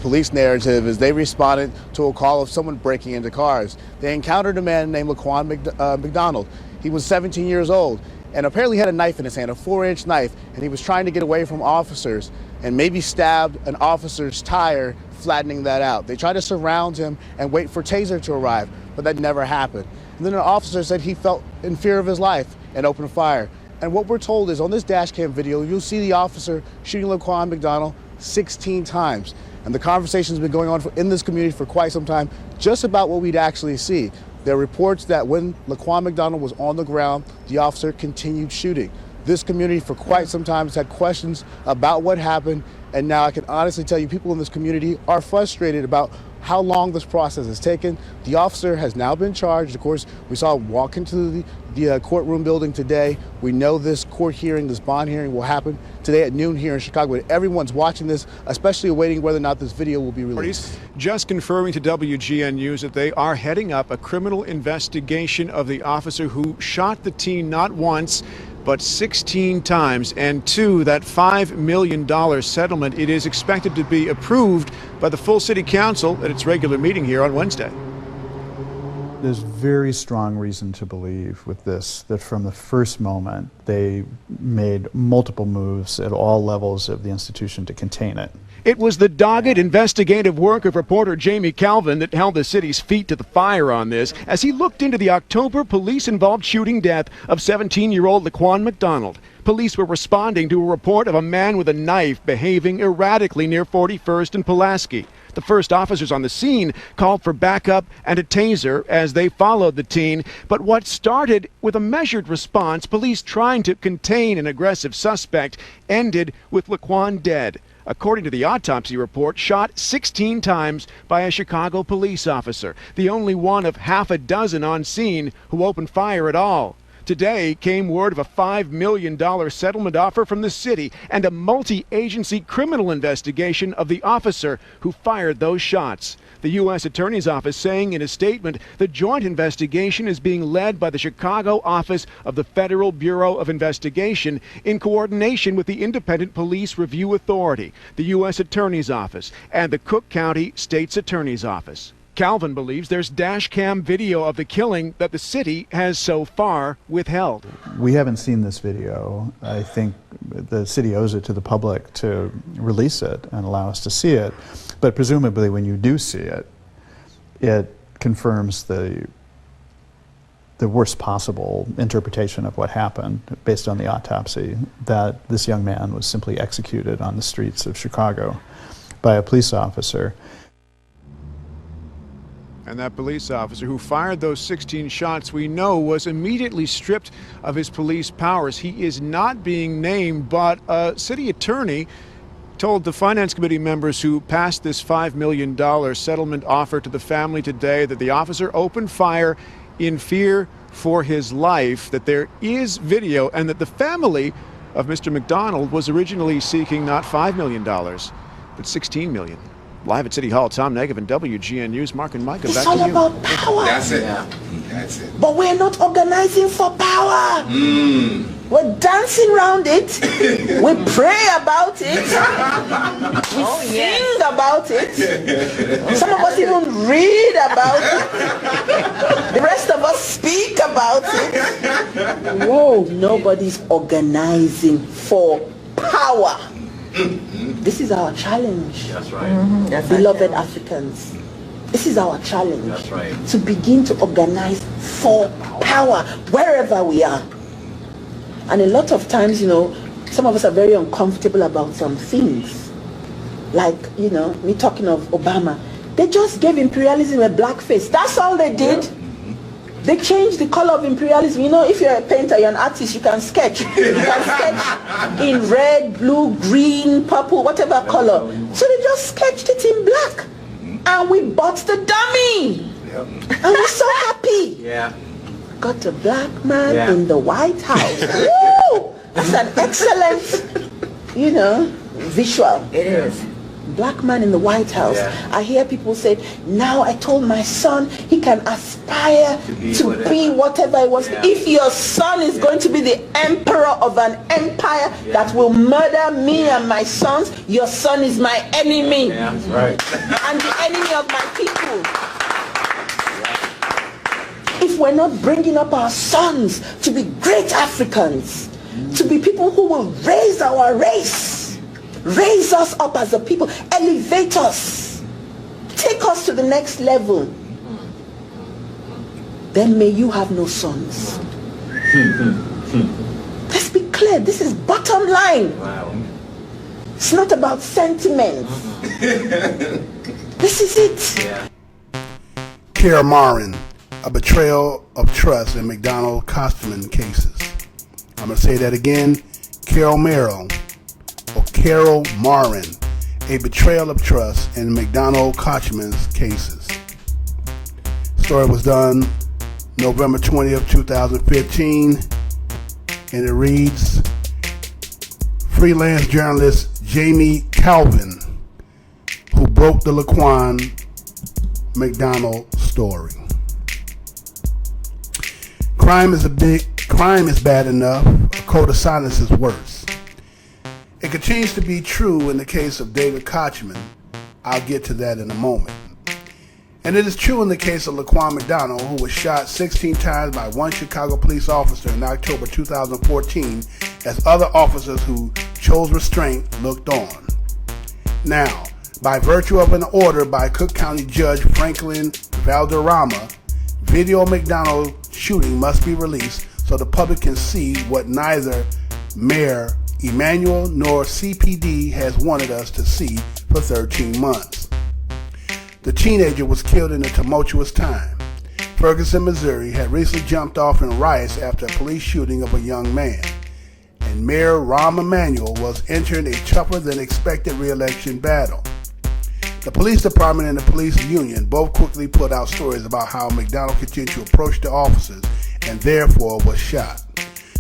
police narrative is they responded to a call of someone breaking into cars. They encountered a man named McDonald. He was 17 years old and apparently had a knife in his hand, a 4-inch knife, and he was trying to get away from officers and maybe stabbed an officer's tire, flattening that out. They tried to surround him and wait for Taser to arrive, but that never happened. And then an officer said he felt in fear of his life and opened fire. And what we're told is on this dash cam video, you'll see the officer shooting Laquan McDonald 16 times. And the conversation's been going on in this community for quite some time, just about what we'd actually see. There are reports that when Laquan McDonald was on the ground, the officer continued shooting. This community for quite some time has had questions about what happened, and now I can honestly tell you people in this community are frustrated about how long this process has taken. The officer has now been charged. Of course, we saw him walk into the courtroom building today. We know this court hearing, this bond hearing will happen today at noon here in Chicago. And everyone's watching this, especially awaiting whether or not this video will be released. Just confirming to WGN News that they are heading up a criminal investigation of the officer who shot the teen not once, but 16 times, and to that $5 million settlement. It is expected to be approved by the full city council at its regular meeting here on Wednesday. There's very strong reason to believe with this that from the first moment they made multiple moves at all levels of the institution to contain it. It was the dogged investigative work of reporter Jamie Calvin that held the city's feet to the fire on this as he looked into the October police-involved shooting death of 17-year-old Laquan McDonald. Police were responding to a report of a man with a knife behaving erratically near 41st and Pulaski. The first officers on the scene called for backup and a taser as they followed the teen. But what started with a measured response, police trying to contain an aggressive suspect, ended with Laquan dead. According to the autopsy report, shot 16 times by a Chicago police officer, the only one of half a dozen on scene who opened fire at all. Today came word of a $5 million settlement offer from the city and a multi-agency criminal investigation of the officer who fired those shots. The U.S. Attorney's Office saying in a statement the joint investigation is being led by the Chicago office of the Federal Bureau of Investigation in coordination with the Independent Police Review Authority, the U.S. Attorney's Office, and the Cook County State's Attorney's Office. Calvin believes there's dash cam video of the killing that the city has so far withheld. We haven't seen this video. I think the city owes it to the public to release it and allow us to see it. But presumably when you do see it, it confirms the worst possible interpretation of what happened based on the autopsy, that this young man was simply executed on the streets of Chicago by a police officer. And that police officer who fired those 16 shots, we know, was immediately stripped of his police powers. He is not being named, but a city attorney told the Finance Committee members who passed this $5 million settlement offer to the family today that the officer opened fire in fear for his life, that there is video, and that the family of Mr. McDonald was originally seeking not $5 million, but $16 million. Live at City Hall, Tom Negavan, WGN News. Mark and Micah, back to you. It's all about power. That's it. Yeah. That's it. But we're not organizing for power. We're dancing around it. We pray about it. We sing about it. Some of us even read about it. The rest of us speak about it. Whoa, nobody's organizing for power. This is our challenge. That's right. Beloved Africans. This is our challenge. That's right. To begin to organize for power wherever we are. And a lot of times, you know, some of us are very uncomfortable about some things. Like, you know, me talking of Obama. They just gave imperialism a blackface. That's all they did. They changed the color of imperialism. You know, if you're a painter, you're an artist, you can sketch. You can sketch in red, blue, green, purple, whatever color. So they just sketched it in black. And we bought the dummy. And we're so happy. Yeah. Got a black man in the White House. Woo! That's an excellent, you know, visual. It is. black man in the White House. I hear people say, now I told my son he can aspire to be whatever he wants. If your son is going to be the emperor of an empire that will murder me and my sons, your son is my enemy. That's right. And the enemy of my people. If we're not bringing up our sons to be great Africans, to be people who will raise our race, raise us up as a people, elevate us, take us to the next level, then may you have no sons. Let's be clear, this is bottom line. It's not about sentiments. This is it. Carol Marin, a betrayal of trust in McDonald Kosterman cases. I'm going to say that again. Carol Marin, a betrayal of trust in McDonald Kosterman's cases. Story was done November 20th, 2015, and it reads, freelance journalist Jamie Calvin, who broke the Laquan McDonald story. Crime is bad enough. A code of silence is worse. It continues to be true in the case of David Kochman. I'll get to that in a moment. And it is true in the case of Laquan McDonald, who was shot 16 times by one Chicago police officer in October 2014, as other officers who chose restraint looked on. Now, by virtue of an order by Cook County Judge Franklin Valderrama, video of McDonald shooting must be released so the public can see what neither Mayor Emanuel nor CPD has wanted us to see for 13 months. The teenager was killed in a tumultuous time. Ferguson, Missouri had recently jumped off in riots after a police shooting of a young man, and Mayor Rahm Emanuel was entering a tougher than expected re-election battle. The police department and the police union both quickly put out stories about how McDonald continued to approach the officers and therefore was shot.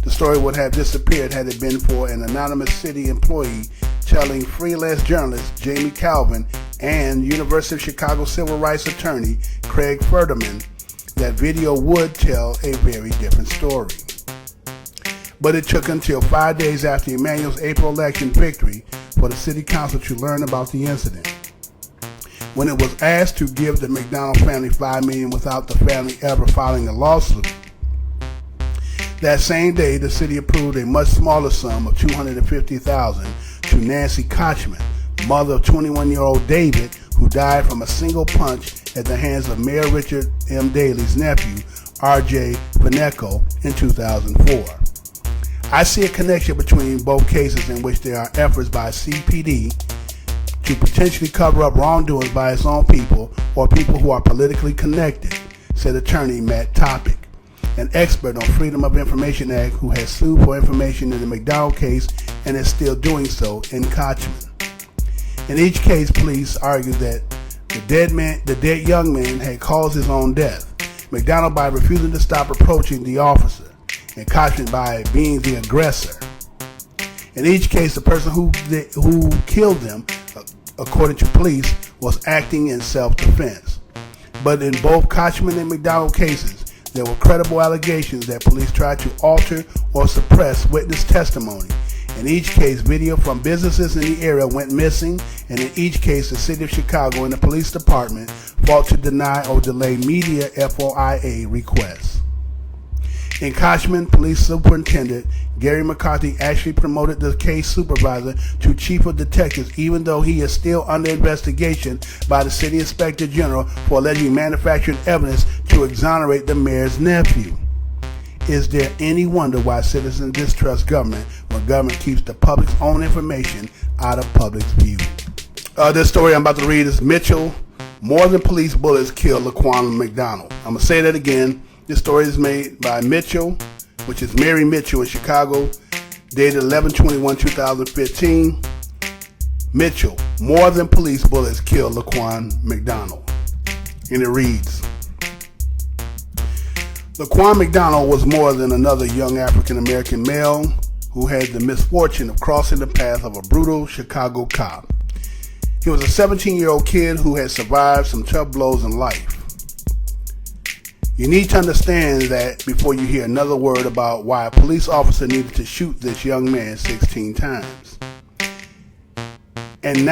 The story would have disappeared had it been for an anonymous city employee telling freelance journalist Jamie Calvin and University of Chicago civil rights attorney Craig Furterman that video would tell a very different story. But it took until 5 days after Emanuel's April election victory for the city council to learn about the incident. When it was asked to give the McDonald family $5 million without the family ever filing a lawsuit, that same day the city approved a much smaller sum of $250,000 to Nancy Kochman, mother of 21-year-old David, who died from a single punch at the hands of Mayor Richard M. Daley's nephew, R.J. Paneco, in 2004. I see a connection between both cases in which there are efforts by CPD to potentially cover up wrongdoings by its own people or people who are politically connected, said attorney Matt Topic, an expert on Freedom of Information Act who has sued for information in the McDonald case and is still doing so in Kochman. In each case, police argued that the dead young man had caused his own death, McDonald by refusing to stop approaching the officer, and Kochman by being the aggressor. In each case, the person who killed them, according to police, was acting in self-defense. But in both Kochman and McDonald cases, there were credible allegations that police tried to alter or suppress witness testimony. In each case, video from businesses in the area went missing, and in each case, the city of Chicago and the police department fought to deny or delay media FOIA requests. In Kochman, police superintendent Gary McCarthy actually promoted the case supervisor to chief of detectives, even though he is still under investigation by the city inspector general for allegedly manufacturing evidence to exonerate the mayor's nephew. Is there any wonder why citizens distrust government when government keeps the public's own information out of public's view? This story I'm about to read is Mitchell, more than police bullets killed Laquan McDonald. I'm going to say that again. This story is made by Mitchell, which is Mary Mitchell in Chicago, dated 11/21/2015. Mitchell, more than police bullets killed Laquan McDonald. And it reads, Laquan McDonald was more than another young African-American male who had the misfortune of crossing the path of a brutal Chicago cop. He was a 17-year-old kid who had survived some tough blows in life. You need to understand that before you hear another word about why a police officer needed to shoot this young man 16 times. And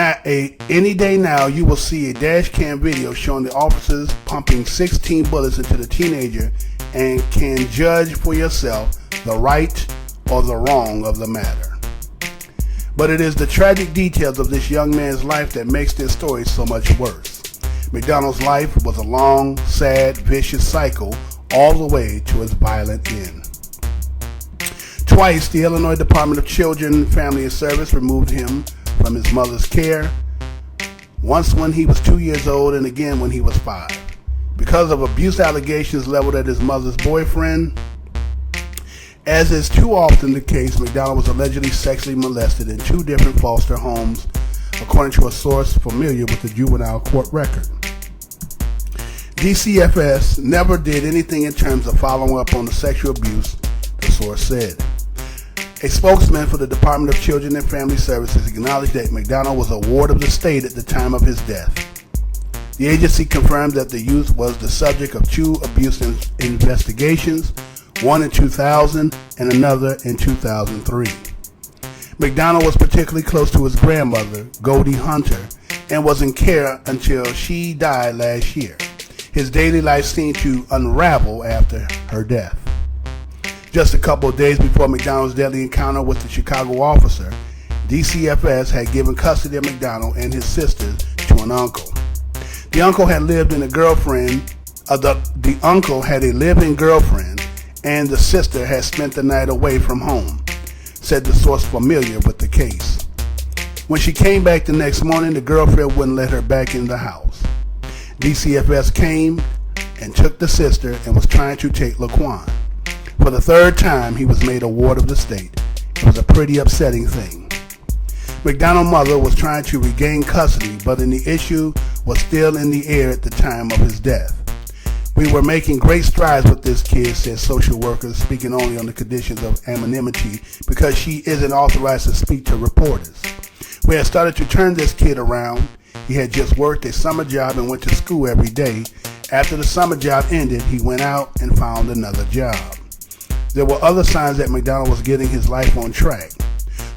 any day now, you will see a dash cam video showing the officers pumping 16 bullets into the teenager and can judge for yourself the right or the wrong of the matter. But it is the tragic details of this young man's life that makes this story so much worse. McDonald's life was a long, sad, vicious cycle all the way to its violent end. Twice, the Illinois Department of Children and Family Service removed him from his mother's care, once when he was 2 years old and again when he was 5. Because of abuse allegations leveled at his mother's boyfriend, as is too often the case, McDonald was allegedly sexually molested in 2 different foster homes, according to a source familiar with the juvenile court record. DCFS never did anything in terms of following up on the sexual abuse, the source said. A spokesman for the Department of Children and Family Services acknowledged that McDonald was a ward of the state at the time of his death. The agency confirmed that the youth was the subject of 2 abuse investigations, one in 2000 and another in 2003. McDonald was particularly close to his grandmother, Goldie Hunter, and was in care until she died last year. His daily life seemed to unravel after her death. Just a couple of days before McDonald's deadly encounter with the Chicago officer, DCFS had given custody of McDonald and his sisters to an uncle. The uncle had lived in a girlfriend. The uncle had a live-in girlfriend, and the sister had spent the night away from home, said the source familiar with the case. When she came back the next morning, the girlfriend wouldn't let her back in the house. DCFS came and took the sister and was trying to take Laquan. For the 3rd time, he was made a ward of the state. It was a pretty upsetting thing. McDonald's mother was trying to regain custody, but the issue was still in the air at the time of his death. We were making great strides with this kid, said social workers, speaking only on the conditions of anonymity because she isn't authorized to speak to reporters. We had started to turn this kid around. He had just worked a summer job and went to school every day. After the summer job ended, he went out and found another job. There were other signs that McDonald was getting his life on track.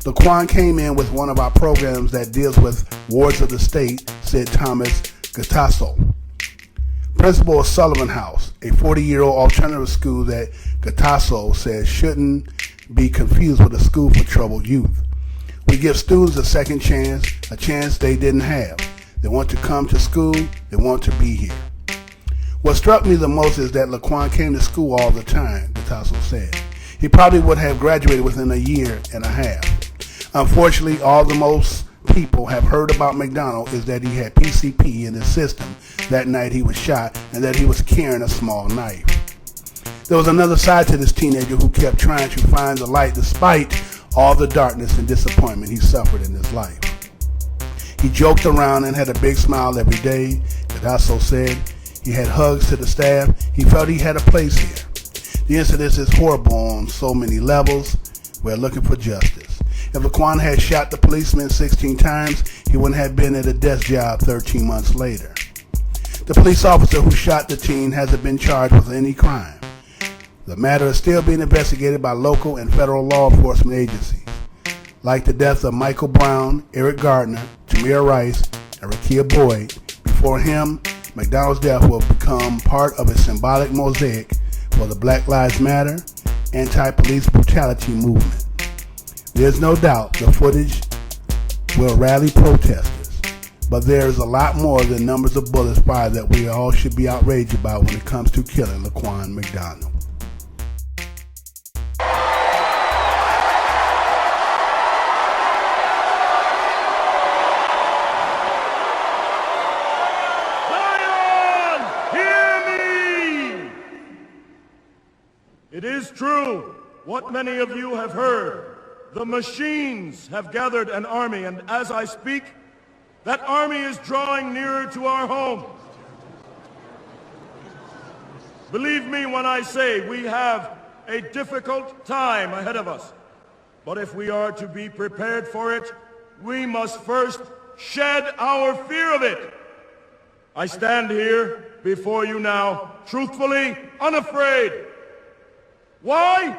Laquan came in with one of our programs that deals with wards of the state, said Thomas Gattasso, principal of Sullivan House, a 40-year-old alternative school that Gattasso says shouldn't be confused with a school for troubled youth. We give students a second chance, a chance they didn't have. They want to come to school, they want to be here. What struck me the most is that Laquan came to school all the time, Gattasso said. He probably would have graduated within a year and a half. Unfortunately, all the most people have heard about McDonald is that he had PCP in his system that night he was shot and that he was carrying a small knife. There was another side to this teenager who kept trying to find the light despite all the darkness and disappointment he suffered in his life. He joked around and had a big smile every day. Gattasso said he had hugs to the staff. He felt he had a place here. The incident is horrible on so many levels. We're looking for justice. If Laquan had shot the policeman 16 times, he wouldn't have been at a desk job 13 months later. The police officer who shot the teen hasn't been charged with any crime. The matter is still being investigated by local and federal law enforcement agencies. Like the deaths of Michael Brown, Eric Gardner, Tamir Rice, and Rakia Boyd, before him, McDonald's death will become part of a symbolic mosaic for the Black Lives Matter, anti-police brutality movement. There's no doubt the footage will rally protesters, but there's a lot more than numbers of bullets fired that we all should be outraged about when it comes to killing Laquan McDonald. It is true, what many of you have heard. The machines have gathered an army, and as I speak, that army is drawing nearer to our homes. Believe me when I say we have a difficult time ahead of us. But if we are to be prepared for it, we must first shed our fear of it. I stand here before you now, truthfully, unafraid. Why?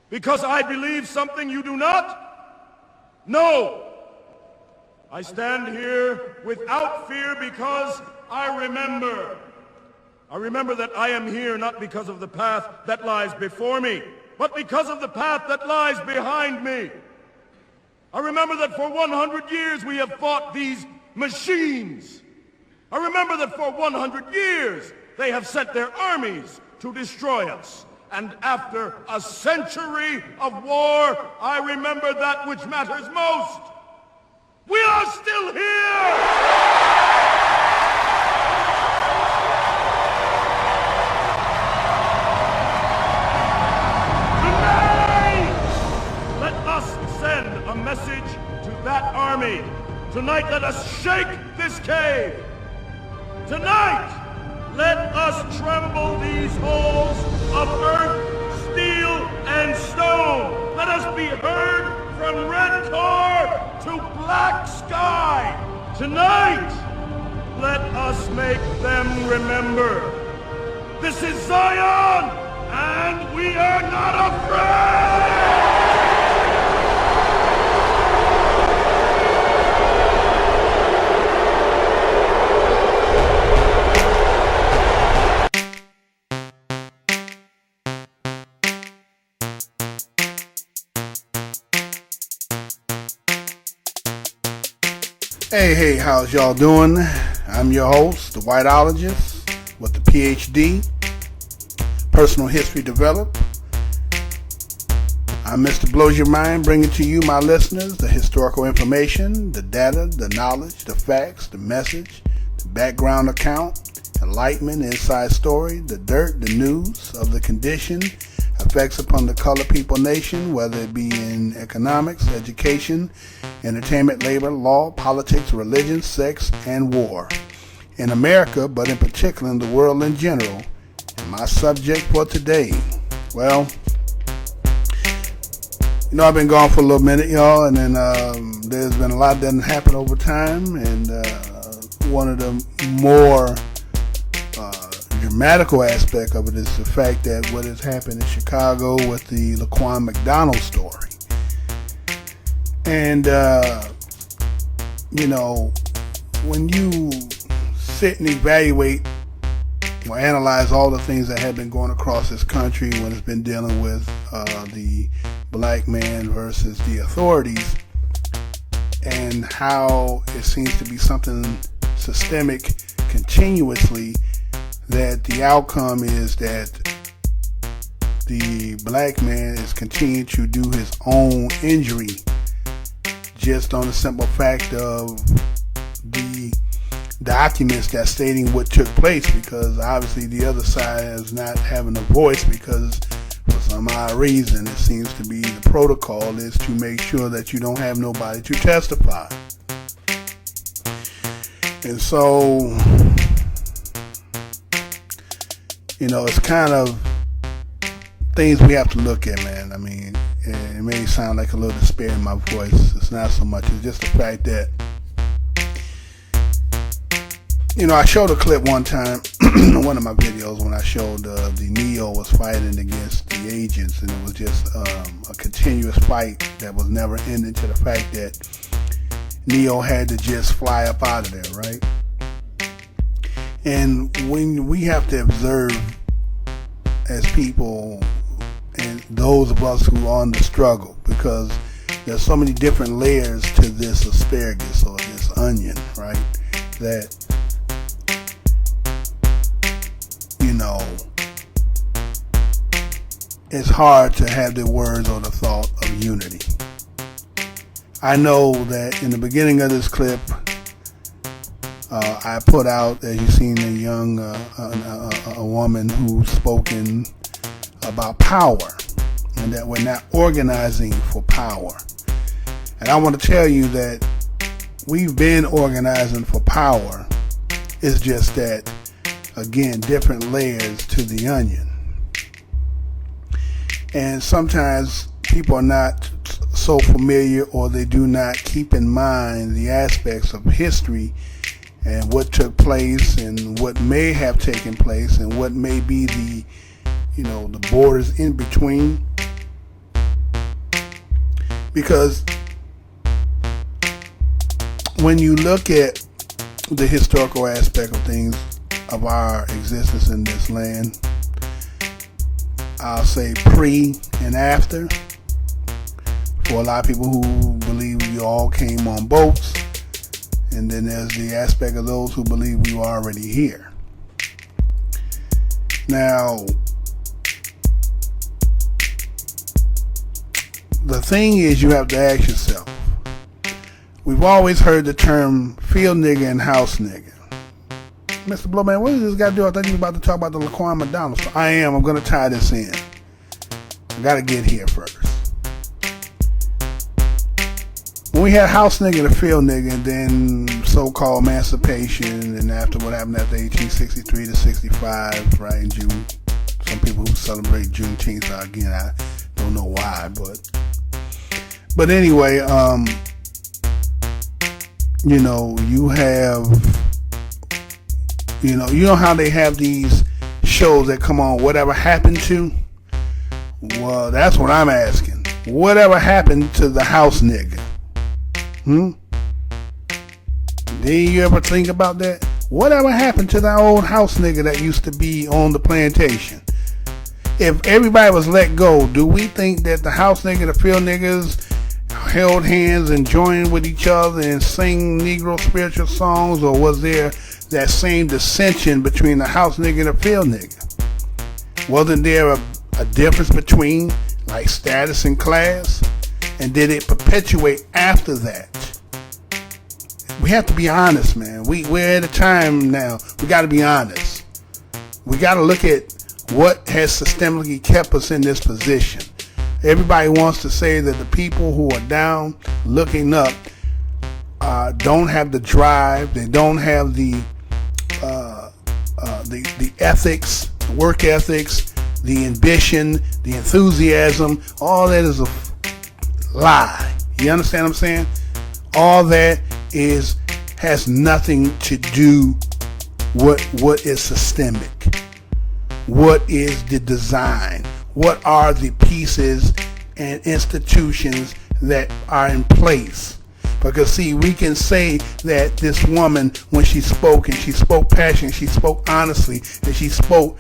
Because I believe something you do not? No. I stand here without fear because I remember. I remember that I am here not because of the path that lies before me, but because of the path that lies behind me. I remember that for 100 years we have fought these machines. I remember that for 100 years they have sent their armies to destroy us. And after a century of war, I remember that which matters most. We are still here! Tonight, let us send a message to that army. Tonight, let us shake this cave. Tonight, let us tremble these halls of earth, steel, and stone. Let us be heard from red tar to black sky. Tonight, let us make them remember. This is Zion, and we are not afraid! Hey, how's y'all doing? I'm your host, the Whiteologist, with the PhD, Personal History Developed. I'm MrBlowsurmind, bringing to you, my listeners, the historical information, the data, the knowledge, the facts, the message, the background account, enlightenment, inside story, the dirt, the news of the condition, effects upon the colored people nation, whether it be in economics, education, entertainment, labor, law, politics, religion, sex, and war. In America, but in particular in the world in general. And my subject for today, well, you know, I've been gone for a little minute, y'all, and then there's been a lot that happened over time, and one of the more dramatical aspect of it is the fact that what has happened in Chicago with the Laquan McDonald story. And, you know, when you sit and evaluate or analyze all the things that have been going across this country when it's been dealing with the black man versus the authorities, and how it seems to be something systemic continuously, that the outcome is that the black man is continuing to do his own injury just on the simple fact of the documents that's stating what took place, because obviously the other side is not having a voice, because for some odd reason it seems to be the protocol is to make sure that you don't have nobody to testify. And so, you know, it's kind of things we have to look at, man. I mean, it may sound like a little despair in my voice. It's not so much. It's just the fact that, you know, I showed a clip one time in one of my videos when I showed the Neo was fighting against the agents, and it was just a continuous fight that was never ending, to the fact that Neo had to just fly up out of there, right? And when we have to observe as people, and those of us who are on the struggle, because there's so many different layers to this asparagus or this onion, right? That, you know, it's hard to have the words or the thought of unity. I know that in the beginning of this clip, I put out, as you've seen, a woman who's spoken about power, and that we're not organizing for power. And I want to tell you that we've been organizing for power. It's just that, again, different layers to the onion. And sometimes people are not so familiar, or they do not keep in mind the aspects of history and what took place and what may have taken place and what may be the, the borders in between. Because when you look at the historical aspect of things, of our existence in this land, I'll say pre and after. For a lot of people who believe we all came on boats, and then there's the aspect of those who believe we were already here. Now, the thing is, you have to ask yourself, we've always heard the term field nigger and house nigger. Mr. Blowman, what does this guy do? I thought you were about to talk about the Laquan McDonald. So I am. I'm going to tie this in. I got to get here first. When we had house nigger and field nigger, and then so-called emancipation, and after what happened after 1863 to 65, right, in June. Some people who celebrate Juneteenth, again, I don't know why, but anyway, you have, you know how they have these shows that come on, Whatever Happened To? Well, that's what I'm asking. Whatever happened to the house nigga? Did you ever think about that? Whatever happened to that old house nigga that used to be on the plantation? If everybody was let go, do we think that the house nigga, the field niggas held hands and joined with each other and sang Negro spiritual songs, or was there that same dissension between the house nigga and the field nigga? Wasn't there a difference between like status and class? And did it perpetuate after that? We have to be honest, man. We're at a time now. We got to be honest. We got to look at what has systemically kept us in this position. Everybody wants to say that the people who are down, looking up, don't have the drive. They don't have the ethics, the work ethics, the ambition, the enthusiasm. All that is a lie. You understand what I'm saying? All that has nothing to do with what is systemic. What is the design? What are the pieces and institutions that are in place? Because see, we can say that this woman, when she spoke, and she spoke passion, she spoke honestly, and she spoke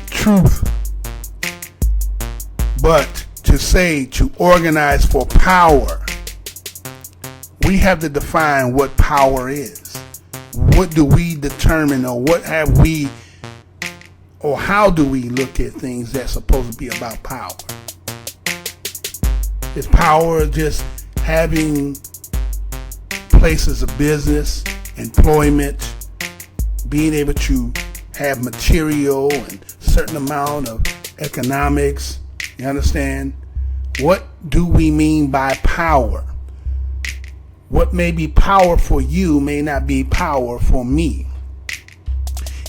truth. But to say, to organize for power, we have to define what power is. What do we determine, or what have we, or how do we look at things that's supposed to be about power? Is power just having places of business, employment, being able to have material and certain amount of economics? You understand? What do we mean by power? What may be power for you may not be power for me.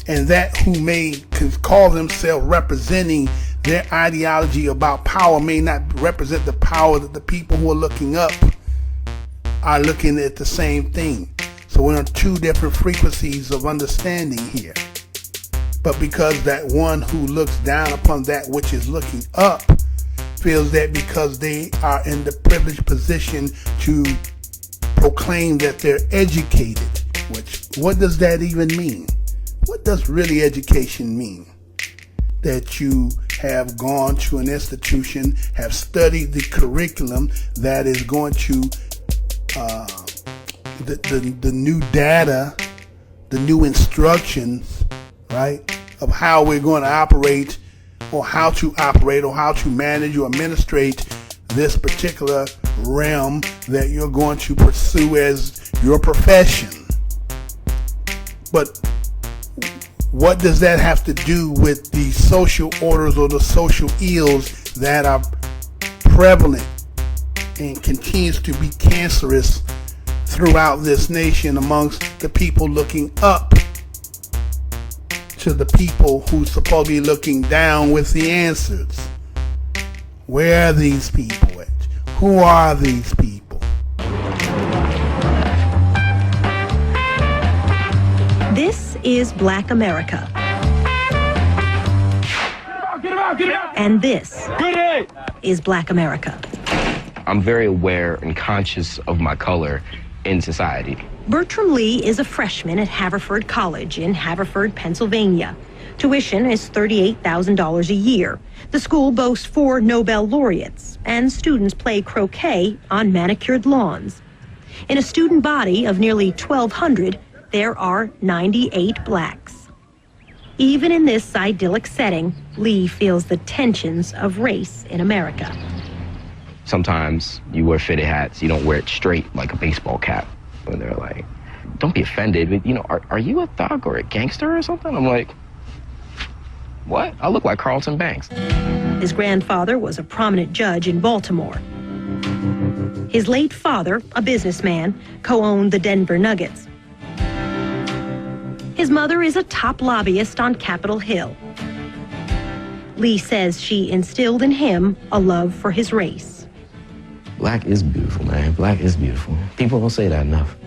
And that who may call themselves representing their ideology about power may not represent the power that the people who are looking up are looking at the same thing. So we're on two different frequencies of understanding here. But because that one who looks down upon that which is looking up feels that because they are in the privileged position to proclaim that they're educated, which, what does that even mean? What does really education mean? That you have gone to an institution, have studied the curriculum that is going to, the new data, the new instructions, right, of how we're going to operate, or how to manage or administrate this particular realm that you're going to pursue as your profession. But what does that have to do with the social orders or the social ills that are prevalent and continues to be cancerous throughout this nation amongst the people looking up to the people who's supposed to be looking down with the answers? Where are these people at? Who are these people? This is Black America. And this is Black America. I'm very aware and conscious of my color in society. Bertram Lee is a freshman at Haverford College in Haverford, Pennsylvania. Tuition is $38,000 a year. The school boasts 4 Nobel laureates, and students play croquet on manicured lawns. In a student body of nearly 1,200, there are 98 blacks. Even in this idyllic setting, Lee feels the tensions of race in America. Sometimes you wear fitted hats, you don't wear it straight like a baseball cap. And they're like, don't be offended, but you know, are you a thug or a gangster or something? I'm like, what? I look like Carlton Banks. His grandfather was a prominent judge in Baltimore. His late father, a businessman, co-owned the Denver Nuggets. His mother is a top lobbyist on Capitol Hill. Lee says she instilled in him a love for his race. Black is beautiful, man. Black is beautiful. People don't say that enough.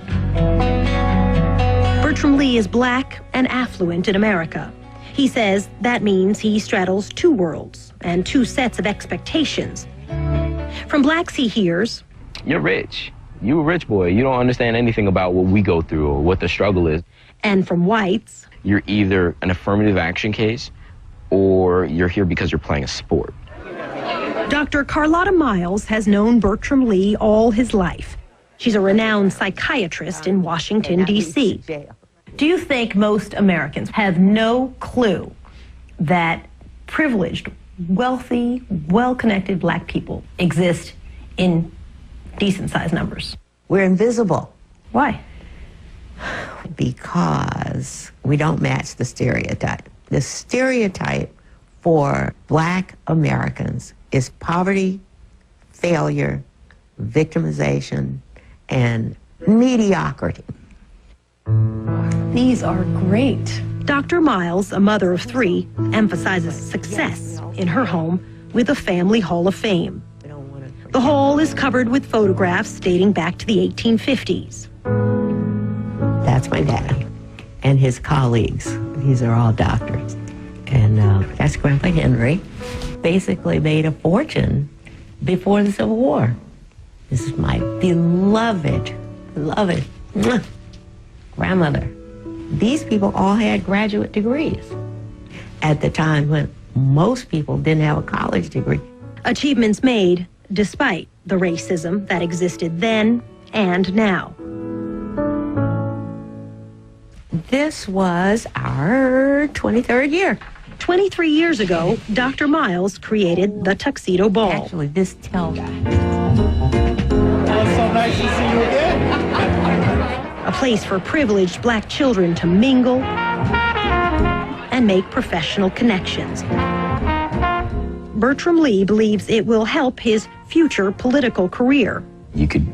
Bertram Lee is black and affluent in America. He says that means he straddles 2 worlds and 2 sets of expectations. From blacks he hears, you're rich. You a rich boy. You don't understand anything about what we go through or what the struggle is. And from whites, you're either an affirmative action case or you're here because you're playing a sport. Dr. Carlotta Miles has known Bertram Lee all his life. She's a renowned psychiatrist in Washington, D.C. Do you think most Americans have no clue that privileged, wealthy, well-connected black people exist in decent-sized numbers? We're invisible. Why? Because we don't match the stereotype. The stereotype for black Americans is poverty, failure, victimization, and mediocrity. These are great. Dr. Miles, a mother of 3, emphasizes success in her home with a family hall of fame. The hall is covered with photographs dating back to the 1850s. That's my dad and his colleagues. These are all doctors. And that's Grandpa Henry. Basically made a fortune before the Civil War. This is my beloved grandmother. These people all had graduate degrees at the time when most people didn't have a college degree. Achievements made despite the racism that existed then and now. This was our 23rd year. 23 years ago, Dr. Miles created the Tuxedo Ball. Actually, this tells. It's so nice to see you again. A place for privileged black children to mingle and make professional connections. Bertram Lee believes it will help his future political career. You could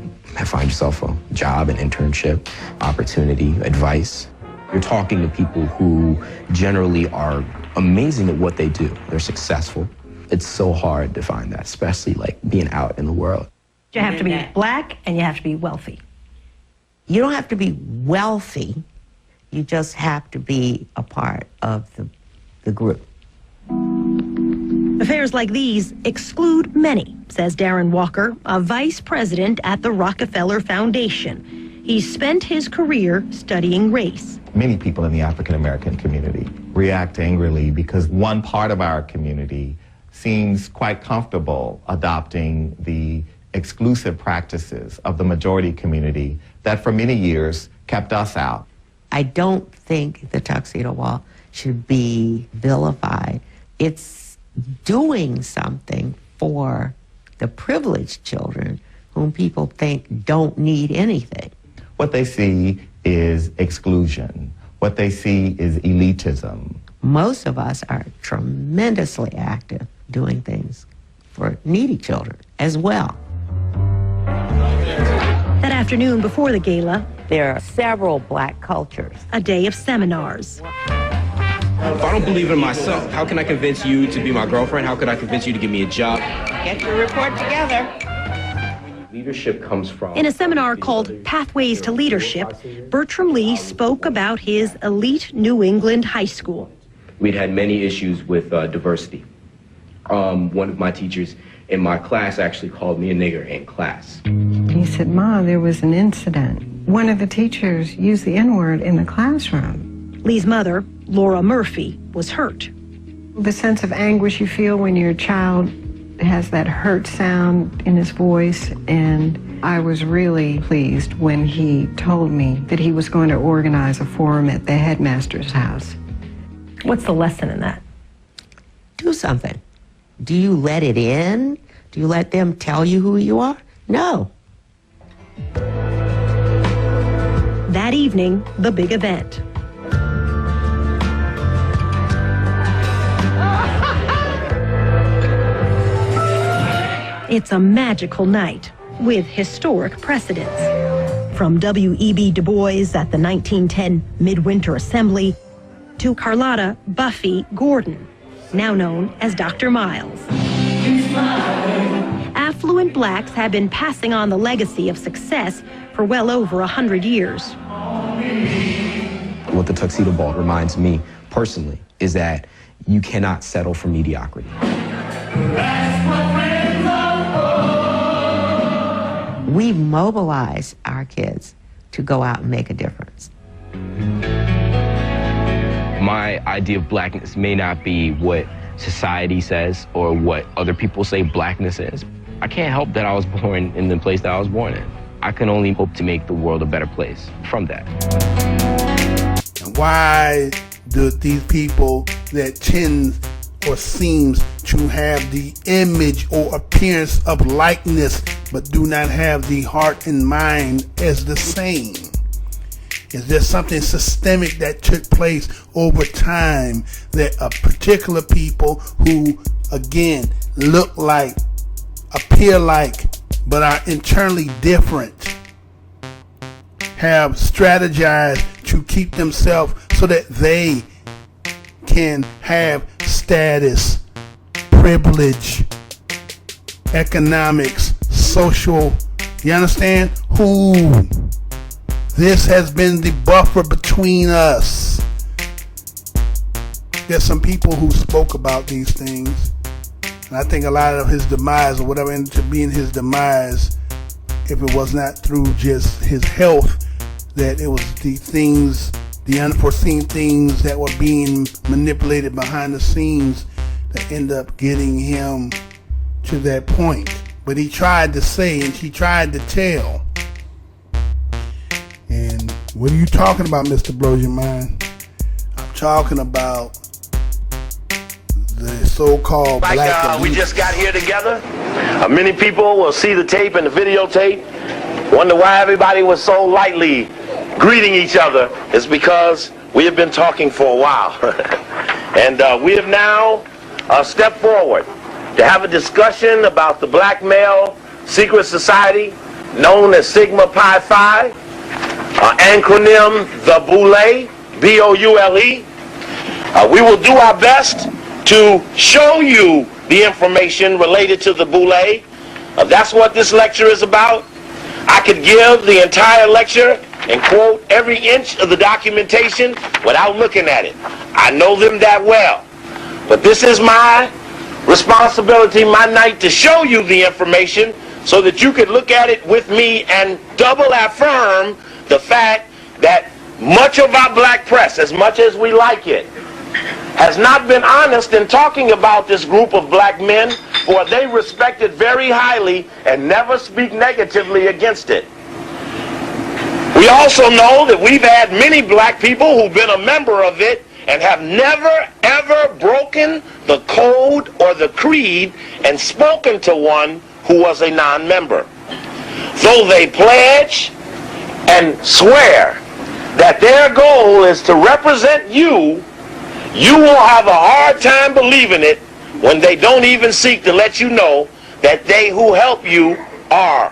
find yourself a job, an internship, opportunity, advice. You're talking to people who generally are amazing at what they do. They're successful. It's so hard to find that, especially like being out in the world. You have to be black and you have to be wealthy. You don't have to be wealthy. You just have to be a part of the group. Affairs like these exclude many, says Darren Walker, a vice president at the Rockefeller Foundation. He spent his career studying race. Many people in the African American community react angrily because one part of our community seems quite comfortable adopting the exclusive practices of the majority community that for many years kept us out. I don't think the tuxedo ball should be vilified. It's doing something for the privileged children whom people think don't need anything. What they see is exclusion. What they see is elitism. Most of us are tremendously active doing things for needy children as well. That afternoon before the gala, there are several black cultures. A day of seminars. If I don't believe in myself, how can I convince you to be my girlfriend? How could I convince you to give me a job? Get your report together. Leadership comes from... In a seminar called Pathways to Leadership, Bertram Lee spoke about his elite New England high school. We'd had many issues with diversity. One of my teachers in my class actually called me a nigger in class. He said, Ma, there was an incident. One of the teachers used the N-word in the classroom. Lee's mother, Laura Murphy, was hurt. The sense of anguish you feel when your child has that hurt sound in his voice, and I was really pleased when he told me that he was going to organize a forum at the headmaster's house. What's the lesson in that? Do something. Do you let it in? Do you let them tell you who you are? No. That evening, the big event. It's a magical night with historic precedents. From W.E.B. Du Bois at the 1910 Midwinter Assembly to Carlotta Buffy Gordon, now known as Dr. Miles. Affluent blacks have been passing on the legacy of success for well over 100 years. What the tuxedo ball reminds me personally is that you cannot settle for mediocrity. We mobilize our kids to go out and make a difference. My idea of blackness may not be what society says or what other people say blackness is. I can't help that I was born in the place that I was born in. I can only hope to make the world a better place from that. And why do these people that tend or seems to have the image or appearance of likeness but do not have the heart and mind as the same? Is there something systemic that took place over time that a particular people who, again, look like, appear like, but are internally different, have strategized to keep themselves so that they can have status, privilege, economics, social, you understand? This has been the buffer between us. There's some people who spoke about these things, and I think a lot of his demise or whatever ended up being his demise, if it was not through just his health, that it was the things, the unforeseen things that were being manipulated behind the scenes that end up getting him to that point. But he tried to say and he tried to tell. And what are you talking about, Mr. Blows Your Mind? I'm talking about the so-called black elite. We just got here together. Many people will see the tape and the videotape, wonder why everybody was so lightly greeting each other. It's because we have been talking for a while. And we have now stepped forward to have a discussion about the black male secret society known as Sigma Pi Phi, acronym the Boule, B-O-U-L-E. We will do our best to show you the information related to the Boule. That's what this lecture is about. I could give the entire lecture and quote every inch of the documentation without looking at it. I know them that well. But this is my responsibility, my night, to show you the information so that you could look at it with me and double affirm the fact that much of our black press, as much as we like it, has not been honest in talking about this group of black men, for they respect it very highly and never speak negatively against it. We also know that we've had many black people who've been a member of it and have never ever broken the code or the creed and spoken to one who was a non-member. Though they pledge and swear that their goal is to represent you, you will have a hard time believing it when they don't even seek to let you know that they who help you are.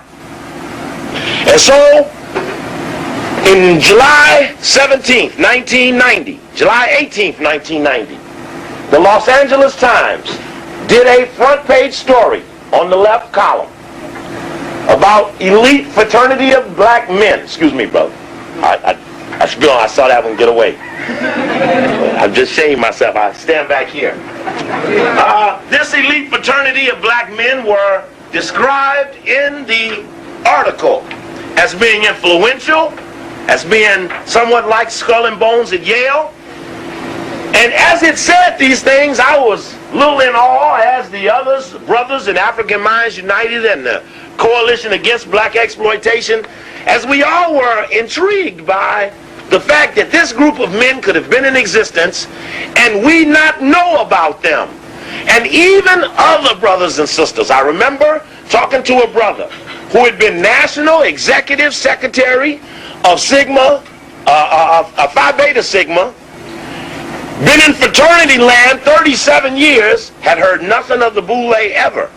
And so, in July 17th, 1990, July 18th, 1990, the Los Angeles Times did a front page story on the left column about elite fraternity of black men. Excuse me, brother. I saw that one get away. I'm just shaming myself. I stand back here. This elite fraternity of black men were described in the article as being influential, as being somewhat like Skull and Bones at Yale. And as it said these things, I was a little in awe, as the others, brothers in African Minds United and the Coalition Against Black Exploitation, as we all were intrigued by the fact that this group of men could have been in existence and we not know about them. And even other brothers and sisters. I remember talking to a brother who had been National Executive Secretary of Sigma, Phi Beta Sigma, been in fraternity land 37 years, had heard nothing of the BLAK ever,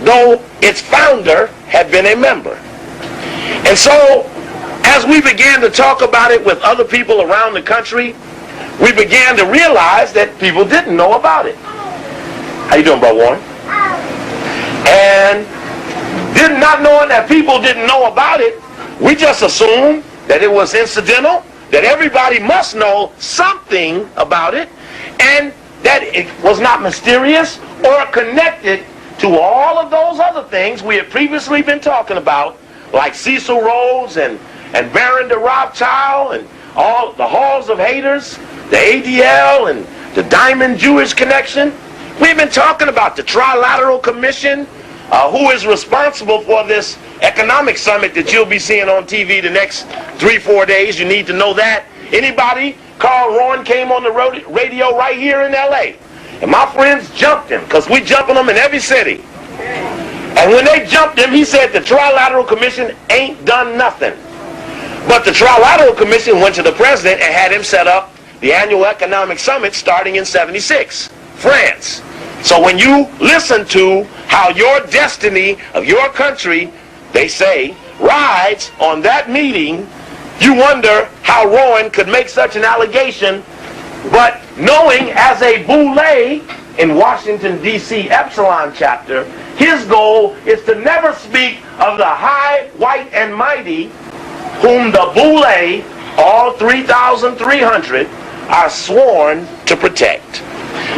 though its founder had been a member. And so, as we began to talk about it with other people around the country, we began to realize that people didn't know about it. How you doing, Brother Warren? And not knowing that people didn't know about it, we just assumed that it was incidental, that everybody must know something about it, and that it was not mysterious or connected to all of those other things we had previously been talking about, like Cecil Rhodes and Baron de Rothschild and all the Halls of Haters, the ADL and the Diamond Jewish Connection. We've been talking about the Trilateral Commission, who is responsible for this economic summit that you'll be seeing on TV the next 3-4 days. You need to know that. Anybody? Carl Rowan came on the radio right here in LA. And my friends jumped him, because we jumping them in every city. And when they jumped him, he said the Trilateral Commission ain't done nothing. But the Trilateral Commission went to the president and had him set up the annual economic summit starting in '76, France. So when you listen to how your destiny of your country, they say, rides on that meeting, you wonder how Rowan could make such an allegation, but knowing as a BLAK in Washington, D.C. Epsilon chapter, his goal is to never speak of the high, white, and mighty, whom the BLAK, all 3,300, are sworn to protect.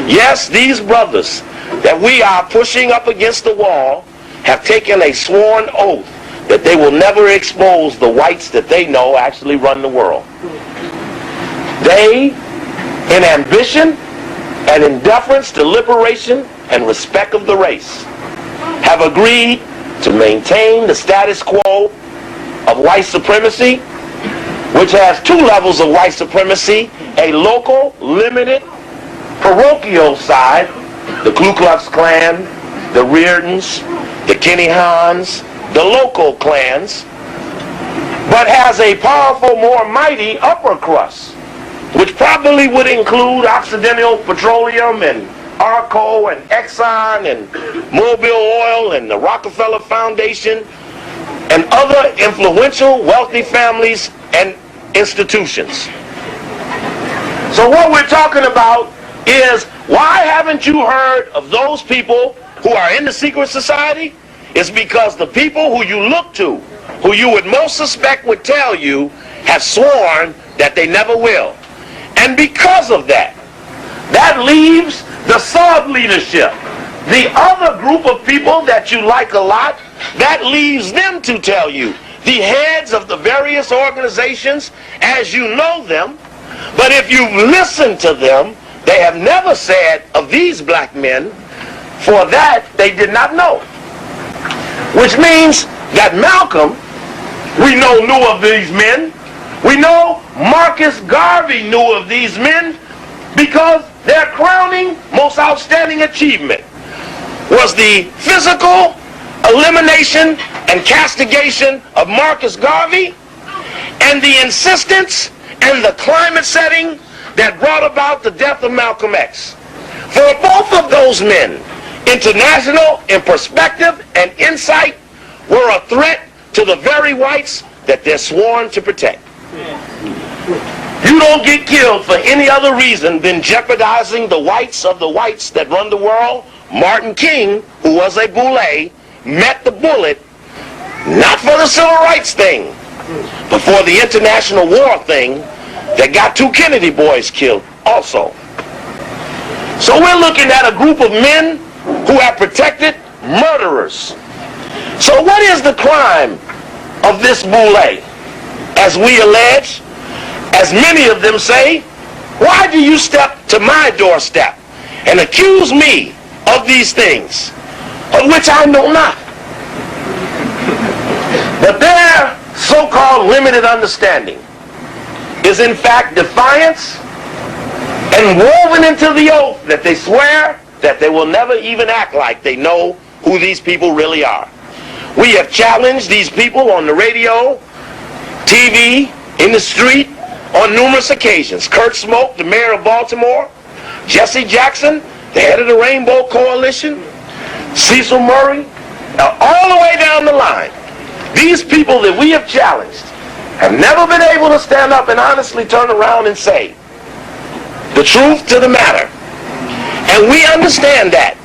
Yes, these brothers that we are pushing up against the wall have taken a sworn oath that they will never expose the whites that they know actually run the world. They, in ambition and in deference to liberation and respect of the race, have agreed to maintain the status quo of white supremacy, which has two levels of white supremacy: a local, limited, parochial side, the Ku Klux Klan, the Reardons, the Kenny Hans, the local clans, but has a powerful, more mighty upper crust, which probably would include Occidental Petroleum and Arco and Exxon and Mobil Oil and the Rockefeller Foundation and other influential, wealthy families and institutions. So what we're talking about is, why haven't you heard of those people who are in the secret society? It's because the people who you look to, who you would most suspect would tell you, have sworn that they never will. And because of that, that leaves the sub-leadership, the other group of people that you like a lot, that leaves them to tell you, the heads of the various organizations as you know them. But if you listen to them, they have never said of these black men, for that they did not know. Which means that Malcolm, we know, knew of these men. We know Marcus Garvey knew of these men, because their crowning, most outstanding achievement was the physical elimination and castigation of Marcus Garvey, and the insistence and the climate setting that brought about the death of Malcolm X. For both of those men, international in perspective and insight, were a threat to the very whites that they're sworn to protect. You don't get killed for any other reason than jeopardizing the whites of the whites that run the world. Martin King, who was a boule, met the bullet not for the civil rights thing, but for the international war thing that got 2 Kennedy boys killed also. So we're looking at a group of men who have protected murderers. So what is the crime of this boule? As we allege, as many of them say, why do you step to my doorstep and accuse me of these things, of which I know not? But their so-called limited understanding is in fact defiance and woven into the oath that they swear that they will never even act like they know who these people really are. We have challenged these people on the radio, TV, in the street, on numerous occasions. Kurt Smoke, the mayor of Baltimore, Jesse Jackson, the head of the Rainbow Coalition, Cecil Murray, all the way down the line. These people that we have challenged have never been able to stand up and honestly turn around and say the truth to the matter. And we understand that.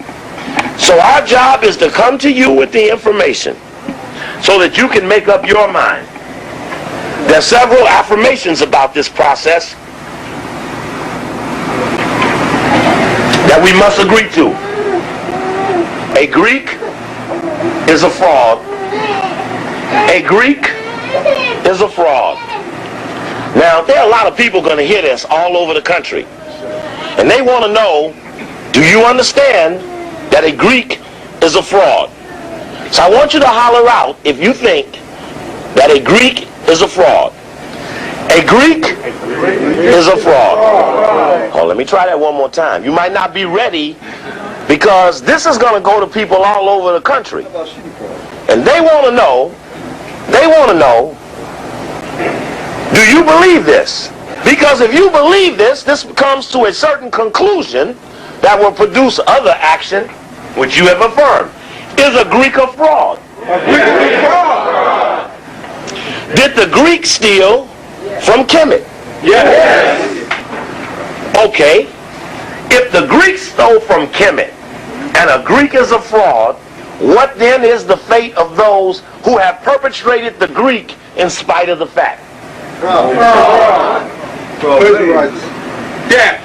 So our job is to come to you with the information so that you can make up your mind. There are several affirmations about this process that we must agree to. A Greek is a fraud. A Greek is a fraud. Now, there are a lot of people going to hear this all over the country. And they want to know, do you understand that a Greek is a fraud? So I want you to holler out if you think that a Greek is a fraud. A Greek is a fraud. Oh, let me try that one more time. You might not be ready because this is going to go to people all over the country. And they want to know, do you believe this? Because if you believe this, this comes to a certain conclusion that will produce other action, which you have affirmed. Is a Greek a fraud? A Greek is a fraud. Did the Greek steal from Kemet? Yes. Okay. If the Greek stole from Kemet and a Greek is a fraud, what then is the fate of those who have perpetrated the Greek in spite of the fact? Yeah.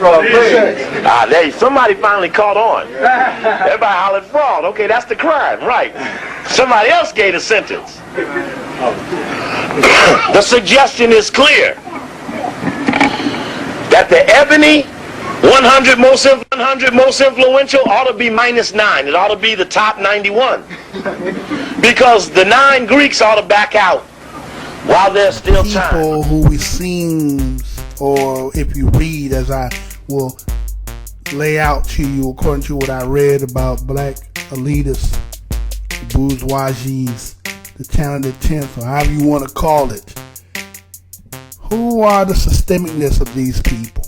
There, somebody finally caught on. Everybody hollered fraud. Okay, that's the crime, right? Somebody else gave a sentence. The suggestion is clear that the ebony 100 most influential ought to be -9. It ought to be the top 91. Because the 9 Greeks ought to back out while there's still time. People who we seen, or if you read, as I will lay out to you according to what I read about black elitists, the bourgeoisies, the talented 10th, or however you want to call it. Who are the systemicness of these people?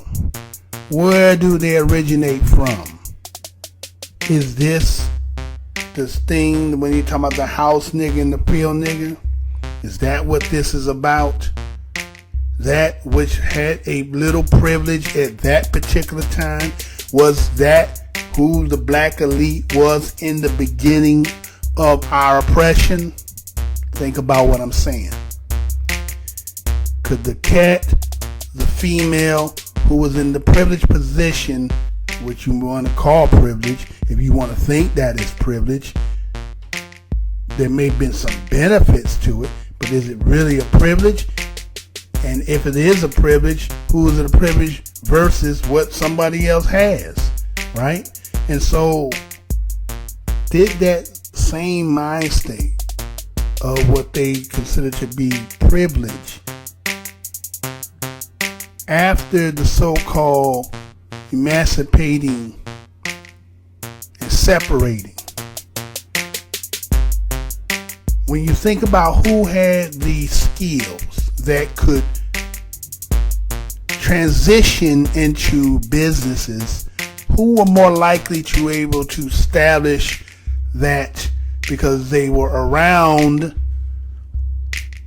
Where do they originate from? Is this thing when you talk about the house nigga and the field nigga? Is that what this is about? That which had a little privilege at that particular time? Was that who the black elite was in the beginning of our oppression? Think about what I'm saying. Could the cat, the female who was in the privileged position, which you want to call privilege, if you want to think that is privilege, there may have been some benefits to it, but is it really a privilege? And if it is a privilege, who is it a privilege versus what somebody else has, right? And so did that same mind state of what they consider to be privilege after the so-called emancipating and separating. When you think about who had the skills that could transition into businesses, who were more likely to be able to establish that because they were around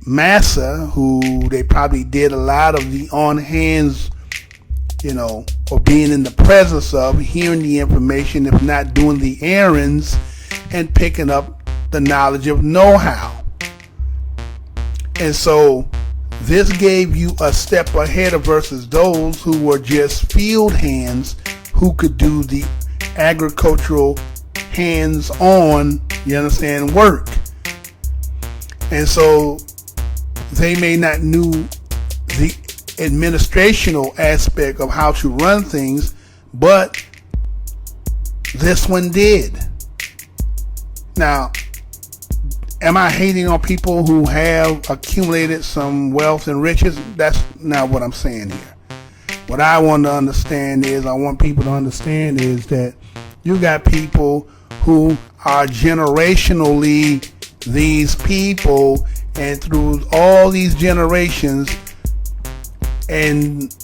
massa, who they probably did a lot of the on hands, or being in the presence of, hearing the information, if not doing the errands, and picking up the knowledge of know-how. And so this gave you a step ahead of versus those who were just field hands who could do the agricultural hands-on, work. And so they may not knew the administrational aspect of how to run things, but this one did. Now, am I hating on people who have accumulated some wealth and riches? That's not what I'm saying here. What I want to understand is, I want people to understand is that you got people who are generationally these people, and through all these generations and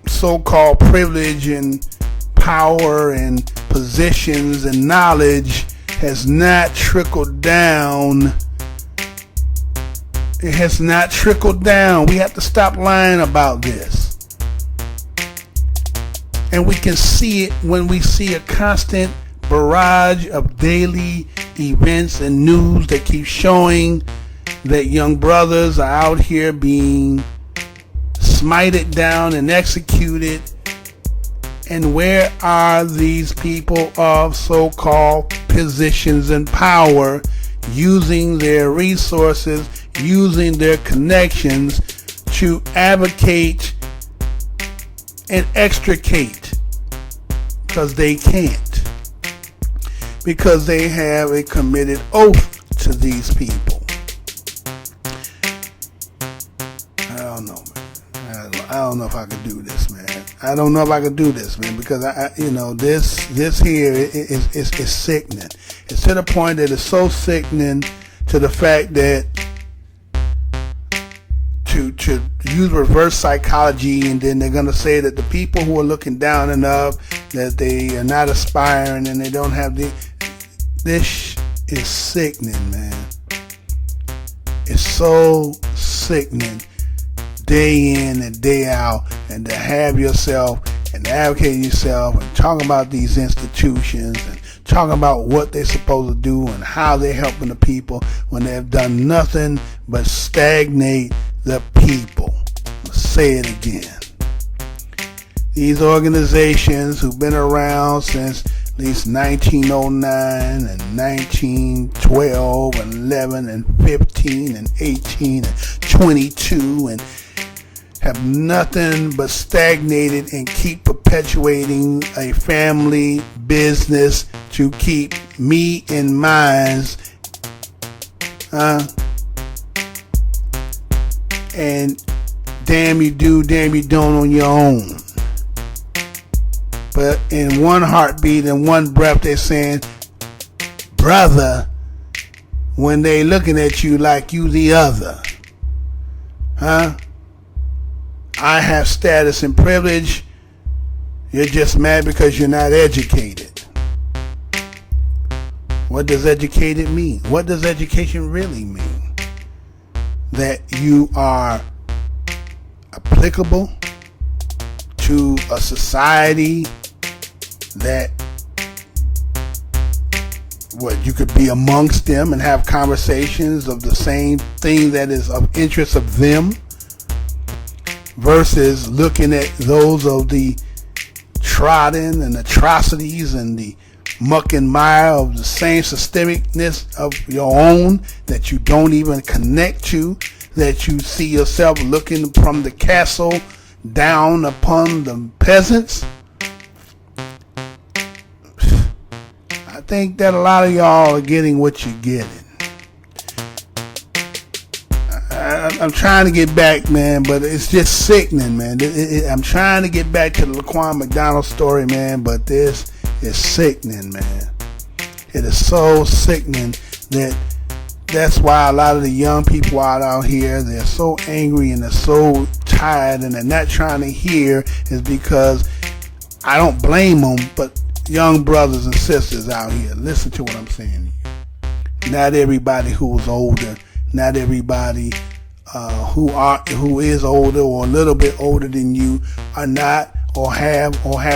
so-called privilege and power and positions and knowledge has not trickled down. It has not trickled down. We have to stop lying about this. And we can see it when we see a constant barrage of daily events and news that keep showing that young brothers are out here being smited down and executed. And where are these people of so-called positions and power using their resources, using their connections to advocate and extricate? Because they can't. Because they have a committed oath to these people. I don't know if I could do this, man. I don't know if I could do this, man, because this here is sickening. It's to the point that it's so sickening to the fact that to use reverse psychology, and then they're gonna say that the people who are looking down and up, that they are not aspiring and they don't have this is sickening, man. It's so sickening, day in and day out, and to have yourself and advocate yourself and talk about these institutions and talking about what they're supposed to do and how they're helping the people when they've done nothing but stagnate the people. I'll say it again. These organizations who've been around since at least 1909 and 1912 and 11 and 15 and 18 and 22 and have nothing but stagnated and keep perpetuating a family business to keep me in minds. And damn you do, damn you don't on your own. But in one heartbeat, in one breath, they're saying, brother, when they looking at you like you the other. I have status and privilege. You're just mad because you're not educated. What does educated mean? What does education really mean? That you are applicable to a society that you could be amongst them and have conversations of the same thing that is of interest of them, versus looking at those of the trodden and atrocities and the muck and mire of the same systemicness of your own that you don't even connect to, that you see yourself looking from the castle down upon the peasants. I think that a lot of y'all are getting what you're getting. I'm trying to get back, man, but it's just sickening, man. I'm trying to get back to the Laquan McDonald story, man, but this is sickening, man. It is so sickening that's why a lot of the young people out here, they're so angry and they're so tired and they're not trying to hear, is because I don't blame them, but young brothers and sisters out here, listen to what I'm saying here. Not everybody who was older, Not everybody who is older or a little bit older than you are not or have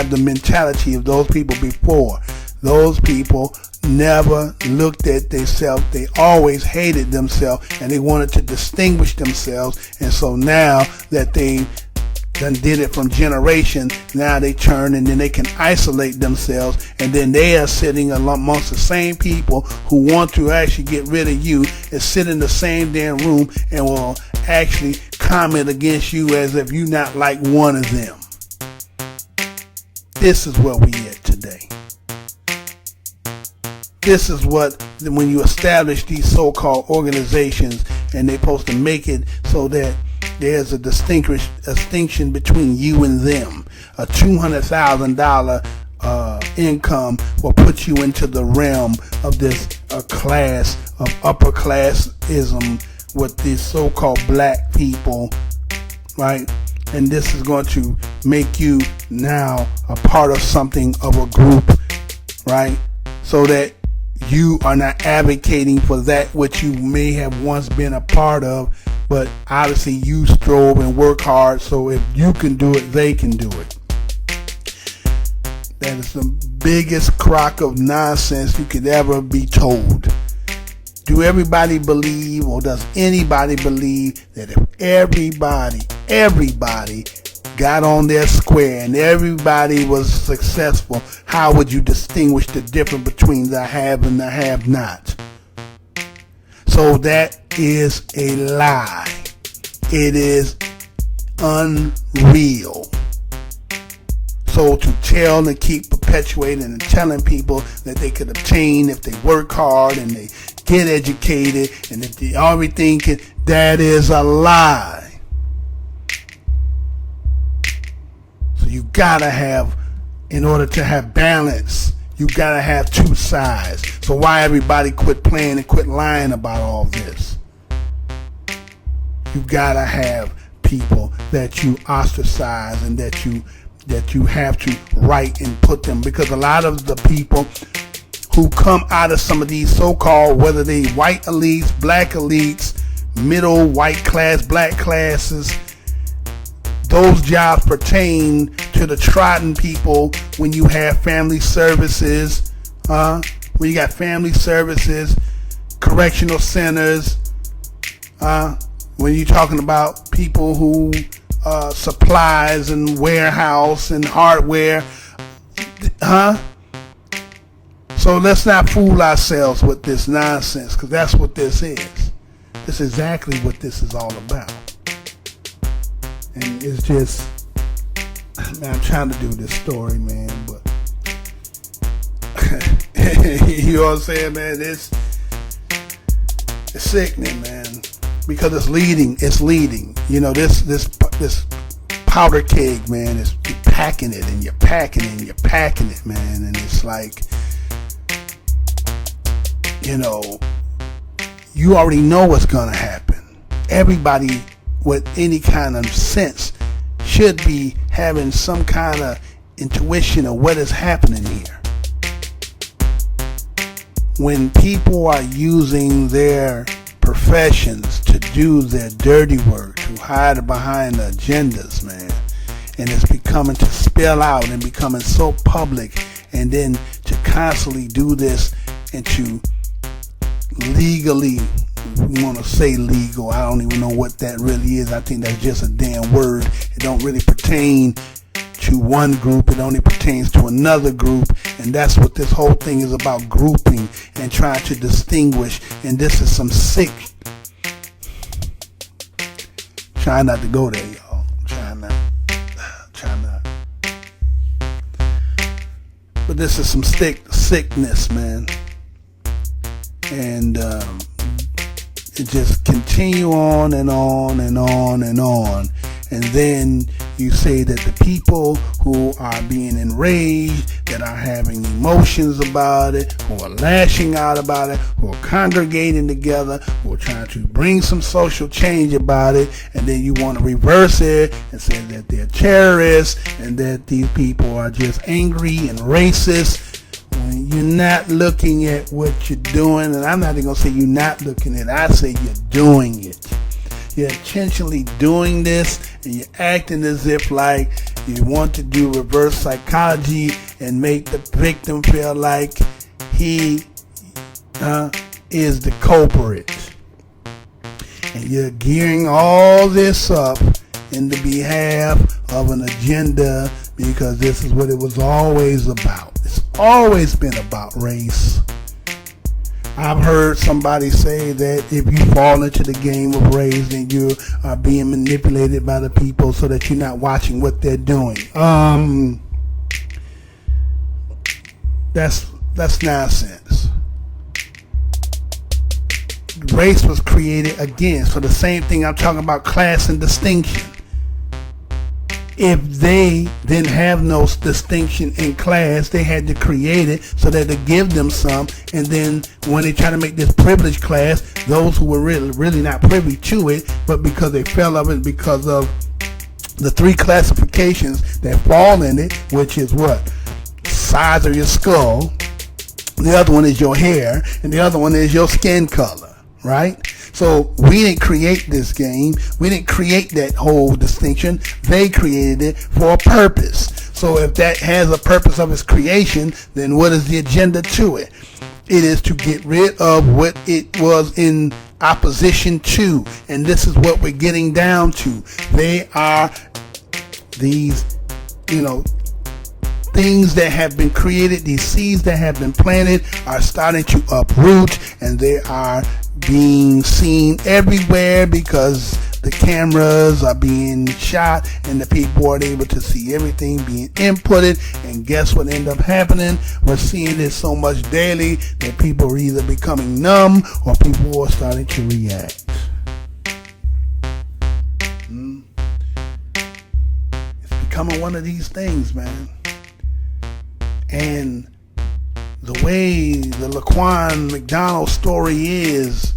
the mentality of those people before. Those people never looked at themselves. They always hated themselves, and they wanted to distinguish themselves. And so now that they done did it from generations, now they turn and then they can isolate themselves, and then they are sitting amongst the same people who want to actually get rid of you and sit in the same damn room and will actually comment against you as if you're not like one of them. This is where we at today. This is what, when you establish these so-called organizations, and they're supposed to make it so that there's a distinction between you and them. A $200,000 income will put you into the realm of this class of upper classism with these so-called black people, right? And this is going to make you now a part of something of a group, right? So that you are not advocating for that which you may have once been a part of, but obviously you strove and work hard, so if you can do it, they can do it. That is the biggest crock of nonsense you could ever be told. Do everybody believe, or does anybody believe, that if everybody got on their square and everybody was successful, how would you distinguish the difference between the have and the have not? So that is a lie. It is unreal. So to tell and keep perpetuating and telling people that they could obtain if they work hard and they get educated and if they everything can, that is a lie. So you gotta have, in order to have balance, you gotta have two sides. So why everybody quit playing and quit lying about all this? You gotta have people that you ostracize and that you have to write and put them, because a lot of the people who come out of some of these so-called, whether they white elites, black elites, middle white class, black classes, those jobs pertain to the trodden people. When you have family services, when you got family services, correctional centers, when you're talking about people who supplies and warehouse and hardware, So let's not fool ourselves with this nonsense, because that's what this is. This is exactly what this is all about. And it's just, man, I'm trying to do this story, man, but you know what I'm saying, man? It's sickening, man, because it's leading. You know, this powder keg, man, is packing it, and you're packing it, and you're packing it, man, and it's like, you know, you already know what's gonna happen. Everybody with any kind of sense should be having some kind of intuition of what is happening here. When people are using their professions to do their dirty work, to hide behind the agendas, man, and it's becoming to spill out and becoming so public, and then to constantly do this and to legally, we want to say legal, I don't even know what that really is. I think that's just a damn word. It don't really pertain to one group, it only pertains to another group, and that's what this whole thing is about, grouping and trying to distinguish. And this is some sick, try not to go there, y'all, try not, but this is some sickness, man. And it just continue on and on and on and on. And then you say that the people who are being enraged, that are having emotions about it, who are lashing out about it, who are congregating together, who are trying to bring some social change about it, and then you want to reverse it and say that they're terrorists and that these people are just angry and racist. When you're not looking at what you're doing, and I'm not even going to say you're not looking at it. I say you're doing it. You're intentionally doing this, and you're acting as if like you want to do reverse psychology and make the victim feel like he is the culprit. And you're gearing all this up in the behalf of an agenda, because this is what it was always about. It's always been about race. I've heard somebody say that if you fall into the game of race, then you are being manipulated by the people so that you're not watching what they're doing. That's nonsense. Race was created again for the same thing I'm talking about, class and distinction. If they didn't have no distinction in class, they had to create it so that to give them some. And then when they try to make this privileged class, those who were really not privy to it, but because they fell of it because of the three classifications that fall in it, which is what? Size of your skull. The other one is your hair, and the other one is your skin color, right? So we didn't create this game. We didn't create that whole distinction. They created it for a purpose. So if that has a purpose of its creation, then what is the agenda to it? It is to get rid of what it was in opposition to. And this is what we're getting down to. They are these, things that have been created, these seeds that have been planted are starting to uproot, and they are being seen everywhere because the cameras are being shot and the people are able to see everything being inputted. And guess what ended up happening? We're seeing this so much daily that people are either becoming numb or people are starting to react. It's becoming one of these things, man. And the way the Laquan McDonald story is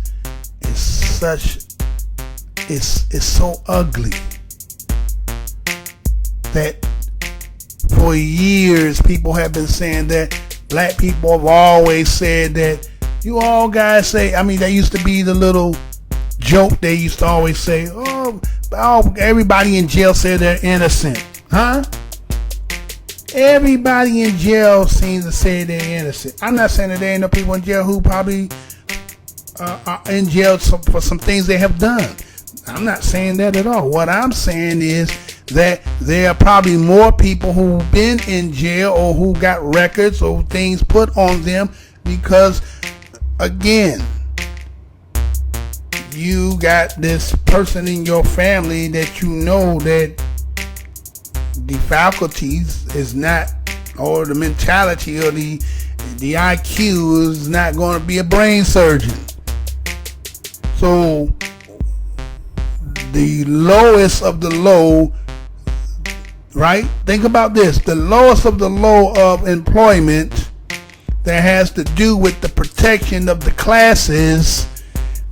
so ugly that for years people have been saying that black people have always said that you all guys say, there used to be the little joke they used to always say, oh everybody in jail said they're innocent. Huh? Everybody in jail seems to say they're innocent. I'm not saying that there ain't no people in jail who probably are in jail for some things they have done. I'm not saying that at all. What I'm saying is that there are probably more people who've been in jail or who got records or things put on them because, again, you got this person in your family that you know that the faculties is not, or the mentality or the IQ is not going to be a brain surgeon. So the lowest of the low, right? Think about this. The lowest of the low of employment that has to do with the protection of the classes,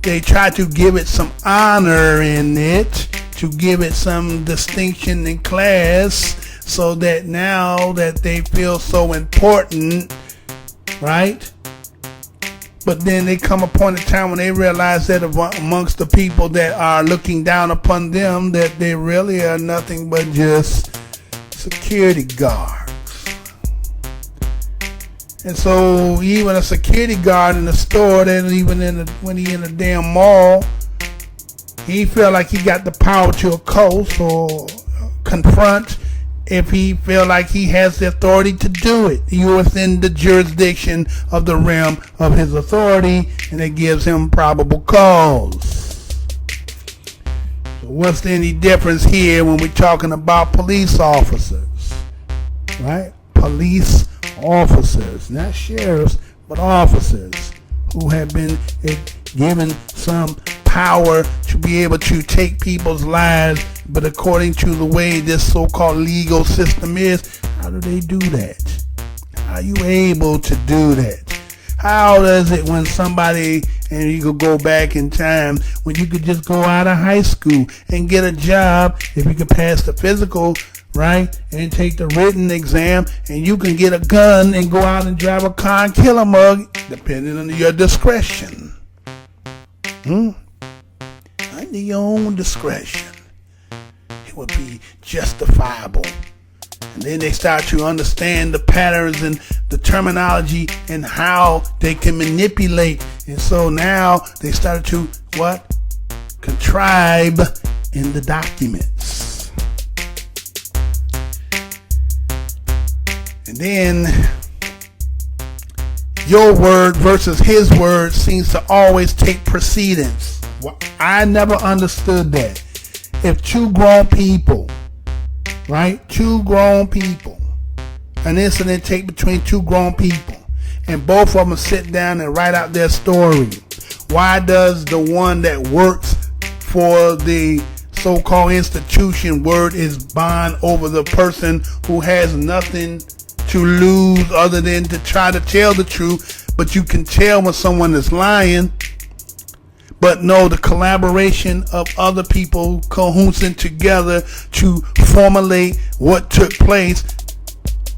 they try to give it some honor in it, to give it some distinction in class, so that now that they feel so important, right? But then they come upon a time when they realize that amongst the people that are looking down upon them, that they really are nothing but just security guards. And so even a security guard in the store, then even when he in a damn mall, he feel like he got the power to oppose or confront if he feel like he has the authority to do it. He within the jurisdiction of the realm of his authority, and it gives him probable cause. So what's any difference here when we're talking about police officers, right? Police officers, not sheriffs, but officers who have been given some power to be able to take people's lives, but according to the way this so-called legal system is, how do they do that? How are you able to do that? How does it when somebody, and you could go back in time, when you could just go out of high school and get a job, if you could pass the physical right? And take the written exam, and you can get a gun and go out and drive a car and kill a mug, depending on your discretion. Under your own discretion, it would be justifiable. And then they start to understand the patterns and the terminology and how they can manipulate. And so now they started to what? Contrive in the documents. And then your word versus his word seems to always take precedence. Well, I never understood that. If two grown people, right? Two grown people, an incident take between two grown people, and both of them sit down and write out their story. Why does the one that works for the so-called institution word is bond over the person who has nothing to lose other than to try to tell the truth? But you can tell when someone is lying. But no, the collaboration of other people cahoonsing together to formulate what took place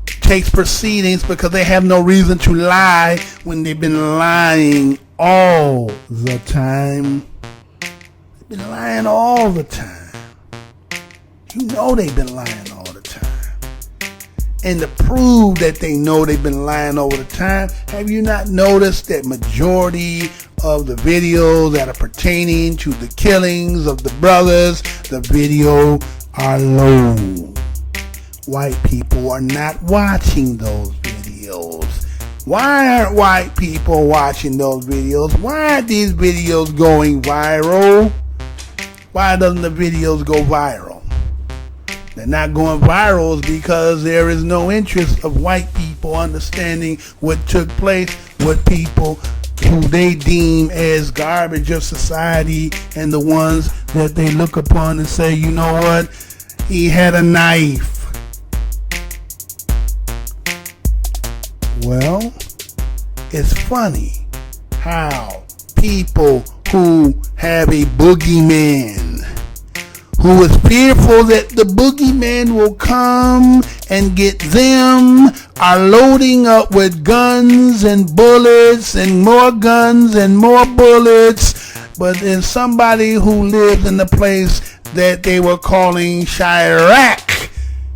takes proceedings, because they have no reason to lie when they've been lying all the time. They've been lying all the time. You know they've been lying all the time. And to prove that they know they've been lying all the time, have you not noticed that majority of the videos that are pertaining to the killings of the brothers, the video are low? White people are not watching those videos. Why aren't white people watching those videos? Why aren't these videos going viral? Why doesn't the videos go viral? They're not going viral is because there is no interest of white people understanding what took place with people who they deem as garbage of society, and the ones that they look upon and say, you know what, he had a knife. Well, it's funny how people who have a boogeyman, who is fearful that the boogeyman will come and get them, are loading up with guns and bullets and more guns and more bullets. But then somebody who lived in the place that they were calling Chirac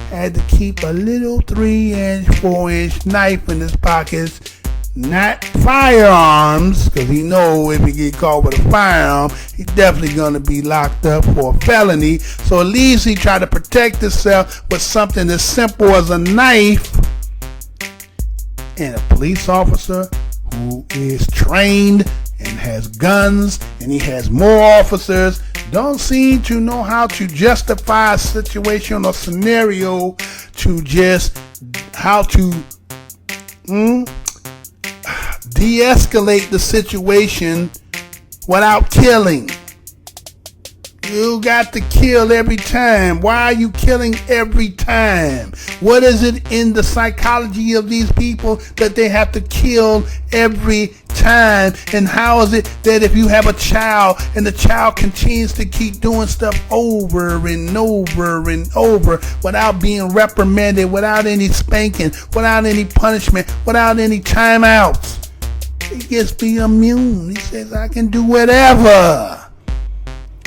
had to keep a little 3-inch, 4-inch knife in his pockets. Not firearms, because he know if he get caught with a firearm, he's definitely going to be locked up for a felony. So at least he tried to protect himself with something as simple as a knife. And a police officer who is trained and has guns, and he has more officers, don't seem to know how to justify a situation or scenario to just how to de-escalate the situation without killing. You got to kill every time. Why are you killing every time? What is it in the psychology of these people that they have to kill every time? And how is it that if you have a child and the child continues to keep doing stuff over and over and over without being reprimanded, without any spanking, without any punishment, without any timeouts, he gets be immune? He says, I can do whatever.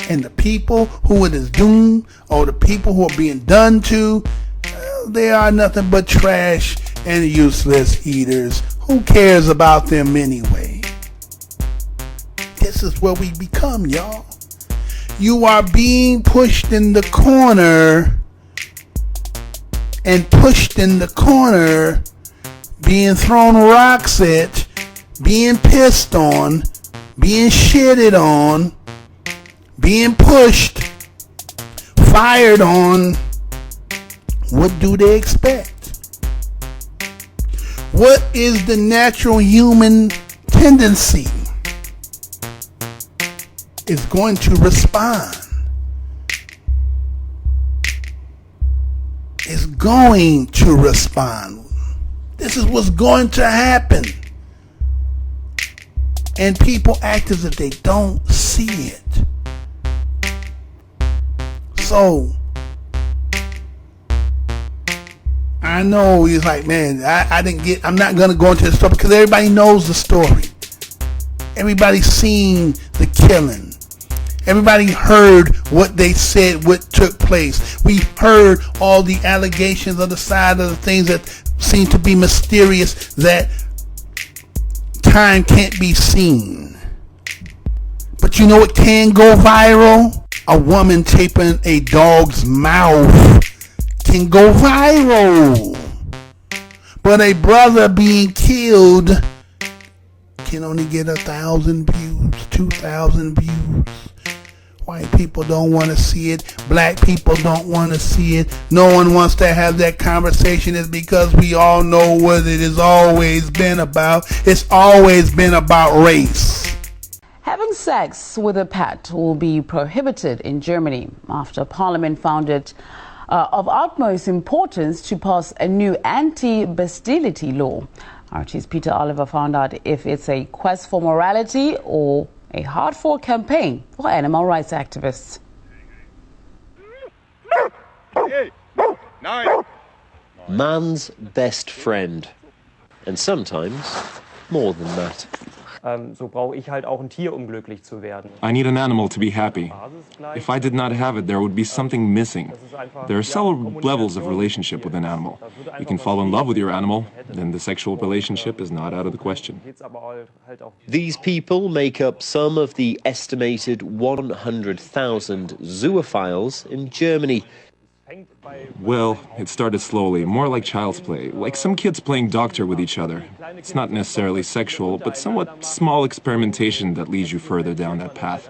And the people who it is doomed, or the people who are being done to, they are nothing but trash and useless eaters. Who cares about them anyway? This is what we become, y'all. You are being pushed in the corner, and pushed in the corner, being thrown rocks at, being pissed on, being shitted on, being pushed, fired on. What do they expect? What is the natural human tendency? Is going to respond. Is going to respond. This is what's going to happen. And people act as if they don't see it. So, I know he's like, man, I'm not going to go into the story because everybody knows the story. Everybody's seen the killing. Everybody heard what they said, what took place. We heard all the allegations on the side of the things that seem to be mysterious, that time can't be seen. But you know what can go viral? A woman taping a dog's mouth can go viral. But a brother being killed can only get 1,000 views, 2,000 views. White people don't want to see it. Black people don't want to see it. No one wants to have that conversation. It's because we all know what it has always been about. It's always been about race. Having sex with a pet will be prohibited in Germany after Parliament found it of utmost importance to pass a new anti-bestiality law. RT's Peter Oliver found out if it's a quest for morality or a hard-fought campaign for animal rights activists. Man's best friend. And sometimes more than that. So brauche ich halt auch ein Tier, um glücklich zu werden. I need an animal to be happy. If I did not have it, there would be something missing. There are several levels of relationship with an animal. You can fall in love with your animal, then the sexual relationship is not out of the question. These people make up some of the estimated 100,000 zoophiles in Germany. Well, it started slowly, more like child's play, like some kids playing doctor with each other. It's not necessarily sexual, but somewhat small experimentation that leads you further down that path.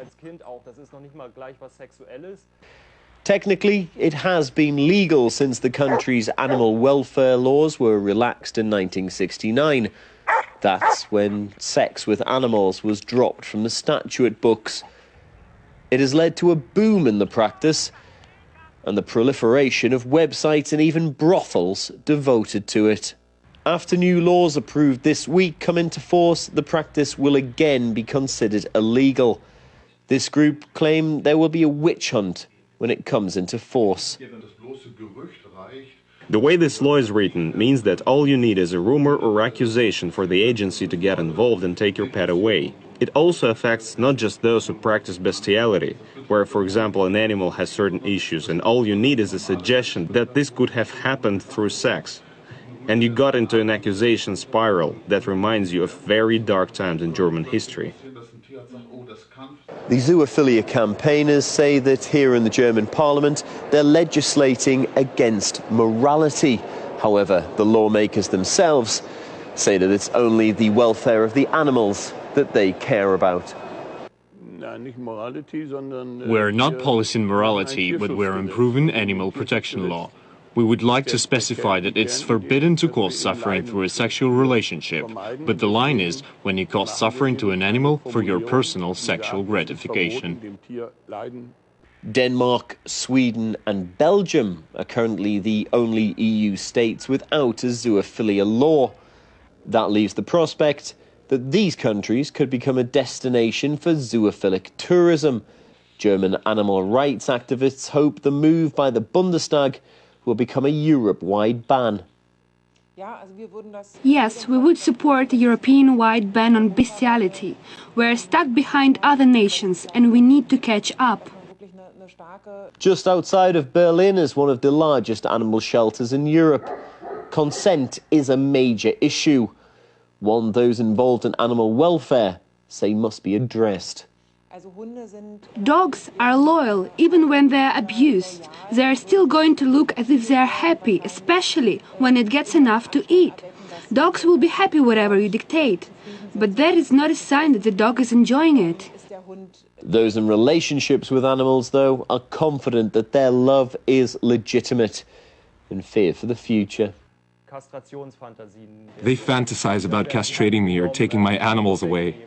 Technically, it has been legal since the country's animal welfare laws were relaxed in 1969. That's when sex with animals was dropped from the statute books. It has led to a boom in the practice and the proliferation of websites and even brothels devoted to it. After new laws approved this week come into force, the practice will again be considered illegal. This group claim there will be a witch hunt when it comes into force. The way this law is written means that all you need is a rumor or accusation for the agency to get involved and take your pet away. It also affects not just those who practice bestiality, where, for example, an animal has certain issues and all you need is a suggestion that this could have happened through sex. And you got into an accusation spiral that reminds you of very dark times in German history. The zoophilia campaigners say that here in the German parliament they're legislating against morality. However, the lawmakers themselves say that it's only the welfare of the animals that they care about. We're not policing morality, but we're improving animal protection law. We would like to specify that it's forbidden to cause suffering through a sexual relationship, but the line is when you cause suffering to an animal for your personal sexual gratification. Denmark, Sweden and Belgium are currently the only EU states without a zoophilia law. That leaves the prospect that these countries could become a destination for zoophilic tourism. German animal rights activists hope the move by the Bundestag will become a Europe-wide ban. Yes, we would support a European-wide ban on bestiality. We're stuck behind other nations and we need to catch up. Just outside of Berlin is one of the largest animal shelters in Europe. Consent is a major issue, one those involved in animal welfare say must be addressed. Dogs are loyal even when they're abused. They're still going to look as if they're happy, especially when it gets enough to eat. Dogs will be happy whatever you dictate, but that is not a sign that the dog is enjoying it. Those in relationships with animals, though, are confident that their love is legitimate and fear for the future. They fantasize about castrating me or taking my animals away.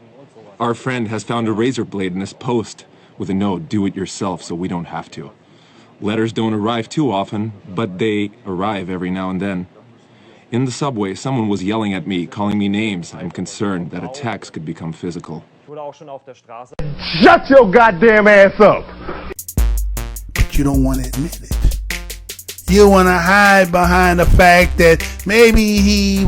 Our friend has found a razor blade in his post with a note, "Do it yourself so we don't have to." Letters don't arrive too often, but they arrive every now and then. In the subway, someone was yelling at me, calling me names. I'm concerned that attacks could become physical. Shut your goddamn ass up! But you don't want to admit it. You want to hide behind the fact that maybe he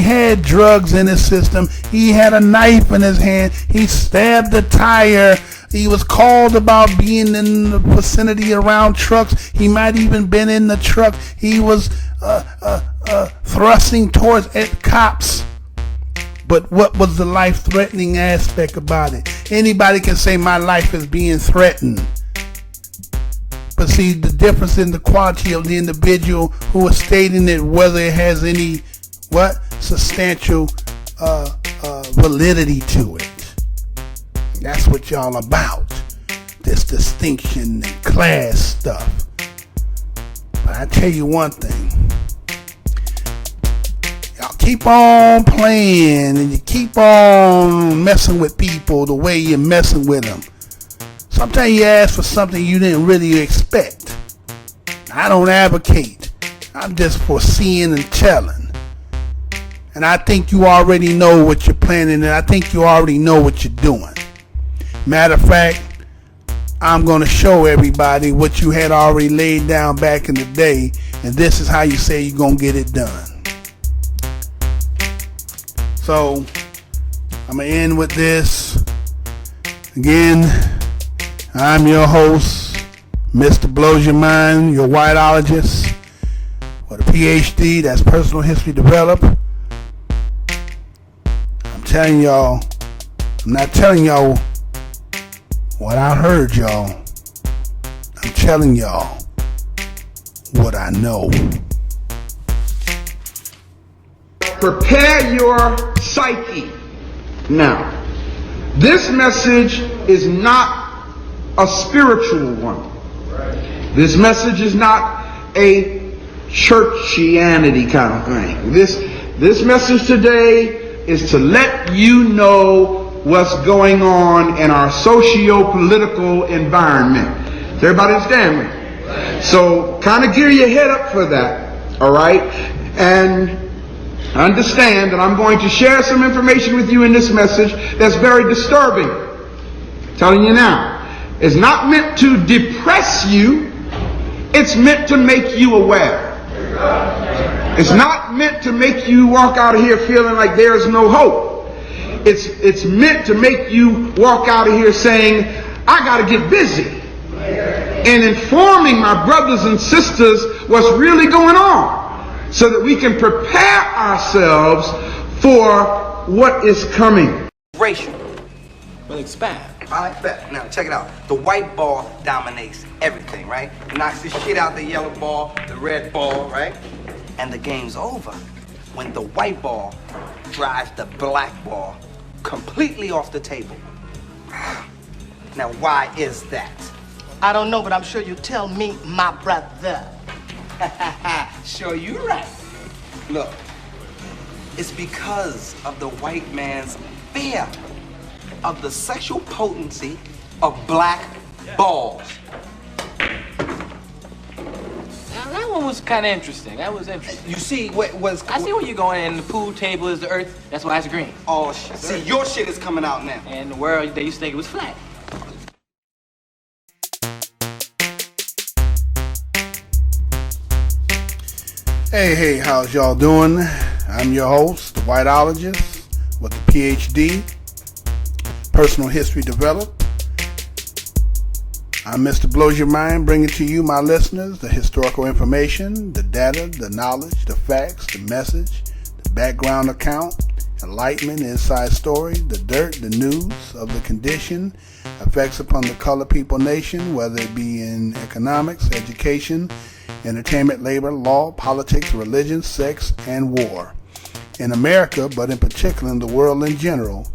had drugs in his system. He had a knife in his hand. He stabbed a tire. He was called about being in the vicinity around trucks. He might even been in the truck. He was thrusting towards cops. But what was the life-threatening aspect about it? Anybody can say my life is being threatened. But see, the difference in the quality of the individual who is stating it, whether it has any, substantial validity to it. That's what y'all about. This distinction and class stuff. But I tell you one thing. Y'all keep on playing and you keep on messing with people the way you're messing with them. Sometimes you ask for something you didn't really expect. I don't advocate. I'm just foreseeing and telling. And I think you already know what you're planning, and I think you already know what you're doing. Matter of fact, I'm going to show everybody what you had already laid down back in the day, and this is how you say you're going to get it done. So, I'm going to end with this. Again, I'm your host, Mr. Blows Your Mind, your whiteologist with a PhD, that's personal history developed. I'm telling y'all, I'm not telling y'all what I heard y'all. I'm telling y'all what I know. Prepare your psyche. Now, this message is not a spiritual one. This message is not a churchianity kind of thing. This message today is to let you know what's going on in our socio-political environment. Does everybody understand me? So kind of gear your head up for that, all right? And understand that I'm going to share some information with you in this message that's very disturbing. I'm telling you now. It's not meant to depress you. It's meant to make you aware. It's not meant to make you walk out of here feeling like there's no hope. It's meant to make you walk out of here saying, I got to get busy in informing my brothers and sisters what's really going on so that we can prepare ourselves for what is coming. Racial. We'll expand. Alright, bet. Now check it out. The white ball dominates everything, right? Knocks the shit out the yellow ball, the red ball, right? And the game's over when the white ball drives the black ball completely off the table. Now why is that? I don't know, but I'm sure you tell me, my brother. Sure you right. Look, it's because of the white man's fear of the sexual potency of black balls. Now that one was kind of interesting. That was interesting. You see what was... I see where you're going, and the pool table is the earth. That's why it's green. Oh, shit. See, your shit is coming out now. And the world, they used to think it was flat. Hey, how's y'all doing? I'm your host, the whiteologist with the PhD, personal history developed. I'm Mr. Blows Your Mind, bringing to you, my listeners, the historical information, the data, the knowledge, the facts, the message, the background account, enlightenment, inside story, the dirt, the news of the condition, effects upon the colored people nation, whether it be in economics, education, entertainment, labor, law, politics, religion, sex, and war. In America, but in particular in the world in general,